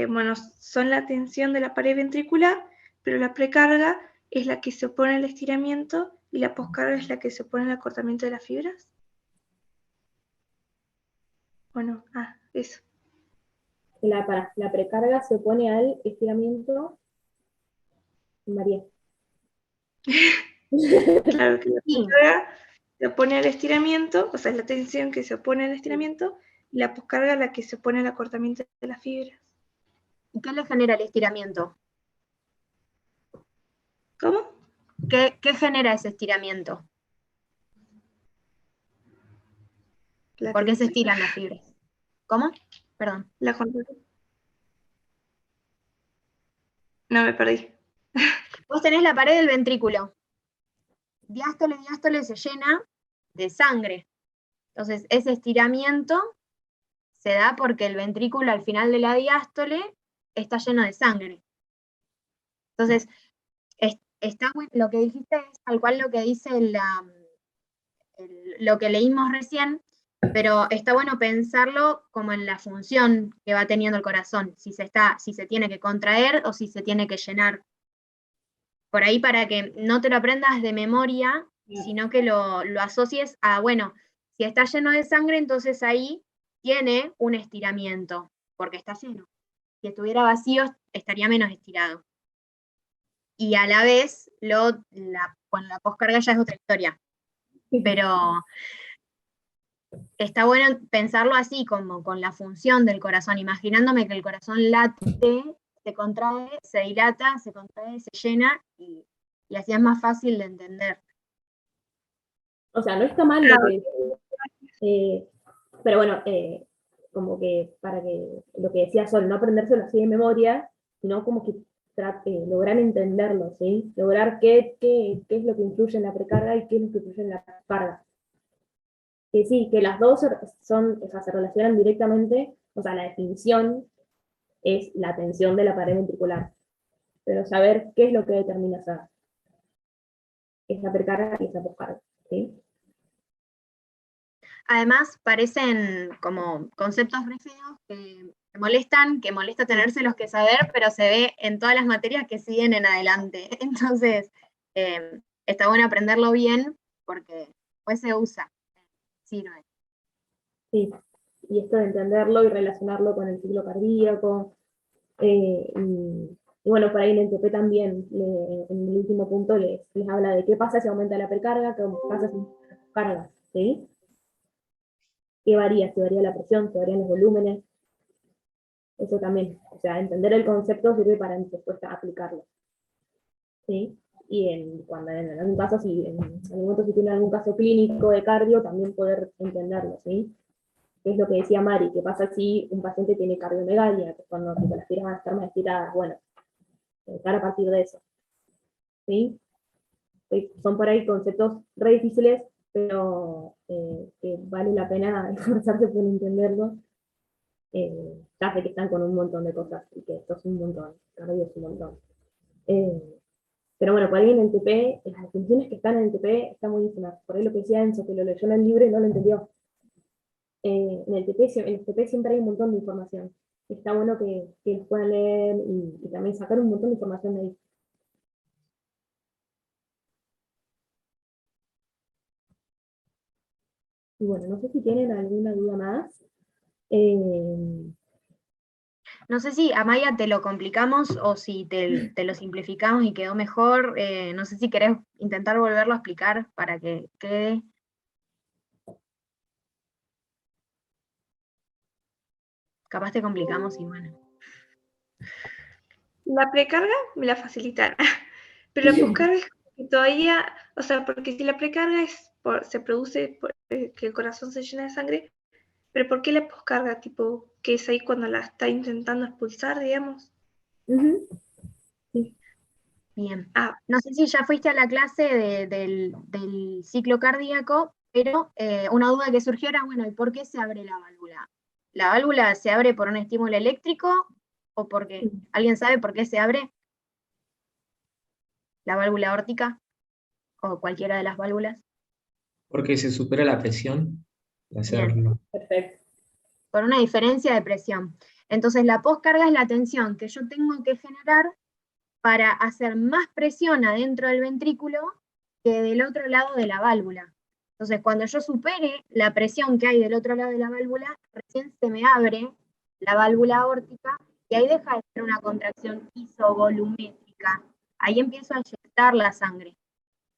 bueno, son la tensión de la pared ventricular, pero la precarga es la que se opone al estiramiento y la poscarga es la que se opone al acortamiento de las fibras. Bueno, eso. La precarga se opone al estiramiento. María. Claro que la precarga se opone al estiramiento, o sea, es la tensión que se opone al estiramiento, y la poscarga es la que se opone al acortamiento de las fibras. ¿Y qué le genera el estiramiento? ¿Cómo? ¿Qué genera ese estiramiento? ¿Por qué se estiran las fibras? ¿Cómo? Perdón. La contracción. No, me perdí. Vos tenés la pared del ventrículo. Diástole se llena de sangre. Entonces, ese estiramiento se da porque el ventrículo al final de la diástole está lleno de sangre. Entonces, está bueno, lo que dijiste es tal cual lo que dice lo que leímos recién, pero está bueno pensarlo como en la función que va teniendo el corazón, si se tiene que contraer o si se tiene que llenar. Por ahí para que no te lo aprendas de memoria, sino que lo asocies a, bueno, si está lleno de sangre, entonces ahí tiene un estiramiento, porque está lleno. Si estuviera vacío, estaría menos estirado. Y a la vez, con la poscarga ya es otra historia. Pero está bueno pensarlo así, como con la función del corazón, imaginándome que el corazón late, se contrae, se dilata, se contrae, se llena, y así es más fácil de entender. O sea, no está mal lo que... pero bueno, como que para que lo que decía Sol, no aprendérselo así de memoria, sino como que lograr entenderlo, ¿sí? Lograr qué es lo que influye en la precarga y qué es lo que influye en la carga. Que sí, que las dos se relacionan directamente, o sea, la definición es la tensión de la pared ventricular, pero saber qué es lo que determina esa precarga y esa poscarga, ¿sí? Además, parecen como conceptos re feos que molesta tenérselos que saber, pero se ve en todas las materias que siguen en adelante. Entonces, está bueno aprenderlo bien, porque después se usa, sirve. Sí, y esto de entenderlo y relacionarlo con el ciclo cardíaco, y bueno, por ahí en el TP también, en el último punto les habla de qué pasa si aumenta la precarga, qué pasa si aumenta la carga, ¿sí? ¿Qué varía? Si varía la presión, si varían los volúmenes, eso también, o sea, entender el concepto sirve para después aplicarlo, ¿sí? Y cuando en algún caso, si tiene algún caso clínico de cardio, también poder entenderlo, ¿sí? ¿Qué es lo que decía Mari? ¿Qué pasa si un paciente tiene cardiomegalia? Que cuando las fibras van a estar más estiradas, bueno, pensar a partir de eso, ¿sí? Son por ahí conceptos re difíciles, pero que vale la pena esforzarse por entenderlos. Ya sé que están con un montón de cosas y que esto es un montón, cardio es un montón. Pero bueno, por ahí en el TP, las definiciones que están en el TP están buenísimas. Por ahí lo que decía Enzo, que lo leyó en el libro y no lo entendió. En el TP siempre hay un montón de información. Está bueno que los puedan leer y también sacar un montón de información de ahí. Y bueno, no sé si tienen alguna duda más. No sé si, Amaya, te lo complicamos o si te lo simplificamos y quedó mejor. No sé si querés intentar volverlo a explicar para que quede. Capaz te complicamos y bueno. La precarga me la facilitaron, pero la poscarga es que todavía, o sea, porque si la precarga se produce que el corazón se llena de sangre, pero ¿por qué la poscarga? Tipo, que es ahí cuando la está intentando expulsar, digamos. Bien. No sé si ya fuiste a la clase del ciclo cardíaco, pero una duda que surgió era, bueno, ¿y por qué se abre la válvula? ¿La válvula se abre por un estímulo eléctrico o por qué? ¿Alguien sabe por qué se abre la válvula aórtica o cualquiera de las válvulas? Porque se supera la presión de hacerlo. Perfecto. Por una diferencia de presión. Entonces la poscarga es la tensión que yo tengo que generar para hacer más presión adentro del ventrículo que del otro lado de la válvula. Entonces cuando yo supere la presión que hay del otro lado de la válvula, recién se me abre la válvula aórtica y ahí deja de ser una contracción isovolumétrica. Ahí empiezo a inyectar la sangre.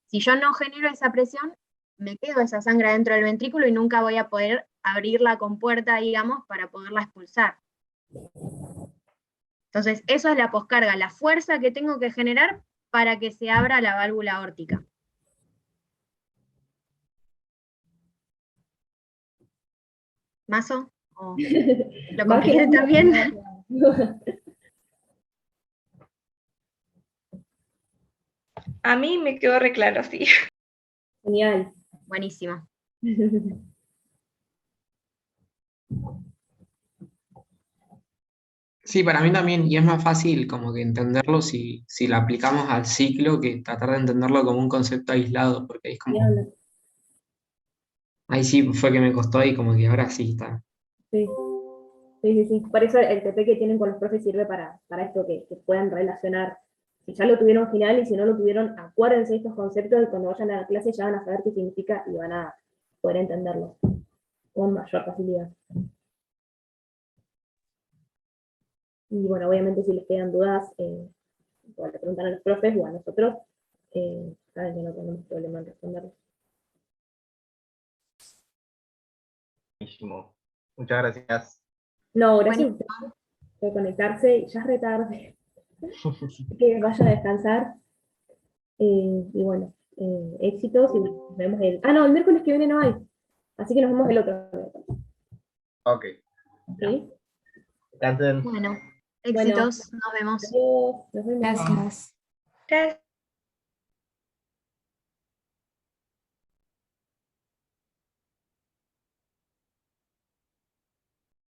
Si yo no genero esa presión, me quedo esa sangre dentro del ventrículo y nunca voy a poder abrir la compuerta, digamos, para poderla expulsar. Entonces, eso es la poscarga, la fuerza que tengo que generar para que se abra la válvula aórtica. ¿Mazo? ¿O lo compliqué también? A mí me quedó re claro, sí. Genial. Buenísimo. Sí, para mí también, y es más fácil como que entenderlo si lo aplicamos al ciclo que tratar de entenderlo como un concepto aislado, porque es como, ahí sí fue que me costó y como que ahora sí está. Sí. Sí. Por eso el TP que tienen con los profes sirve para esto, que puedan relacionar. Si ya lo tuvieron final y si no lo tuvieron, acuérdense de estos conceptos y cuando vayan a la clase ya van a saber qué significa y van a poder entenderlo con mayor facilidad. Y bueno, obviamente si les quedan dudas, igual le preguntan a los profes o a nosotros, saben que no tenemos problema en responderlos. Buenísimo. Muchas gracias. No, gracias por conectarse, y ya es re tarde. Que vayan a descansar. Y bueno, éxitos y nos vemos el... Ah, no, el miércoles que viene no hay. Así que nos vemos el otro. Ok. ¿Sí? Descansen. Bueno, éxitos, nos vemos. Adiós, nos vemos. Gracias. Gracias.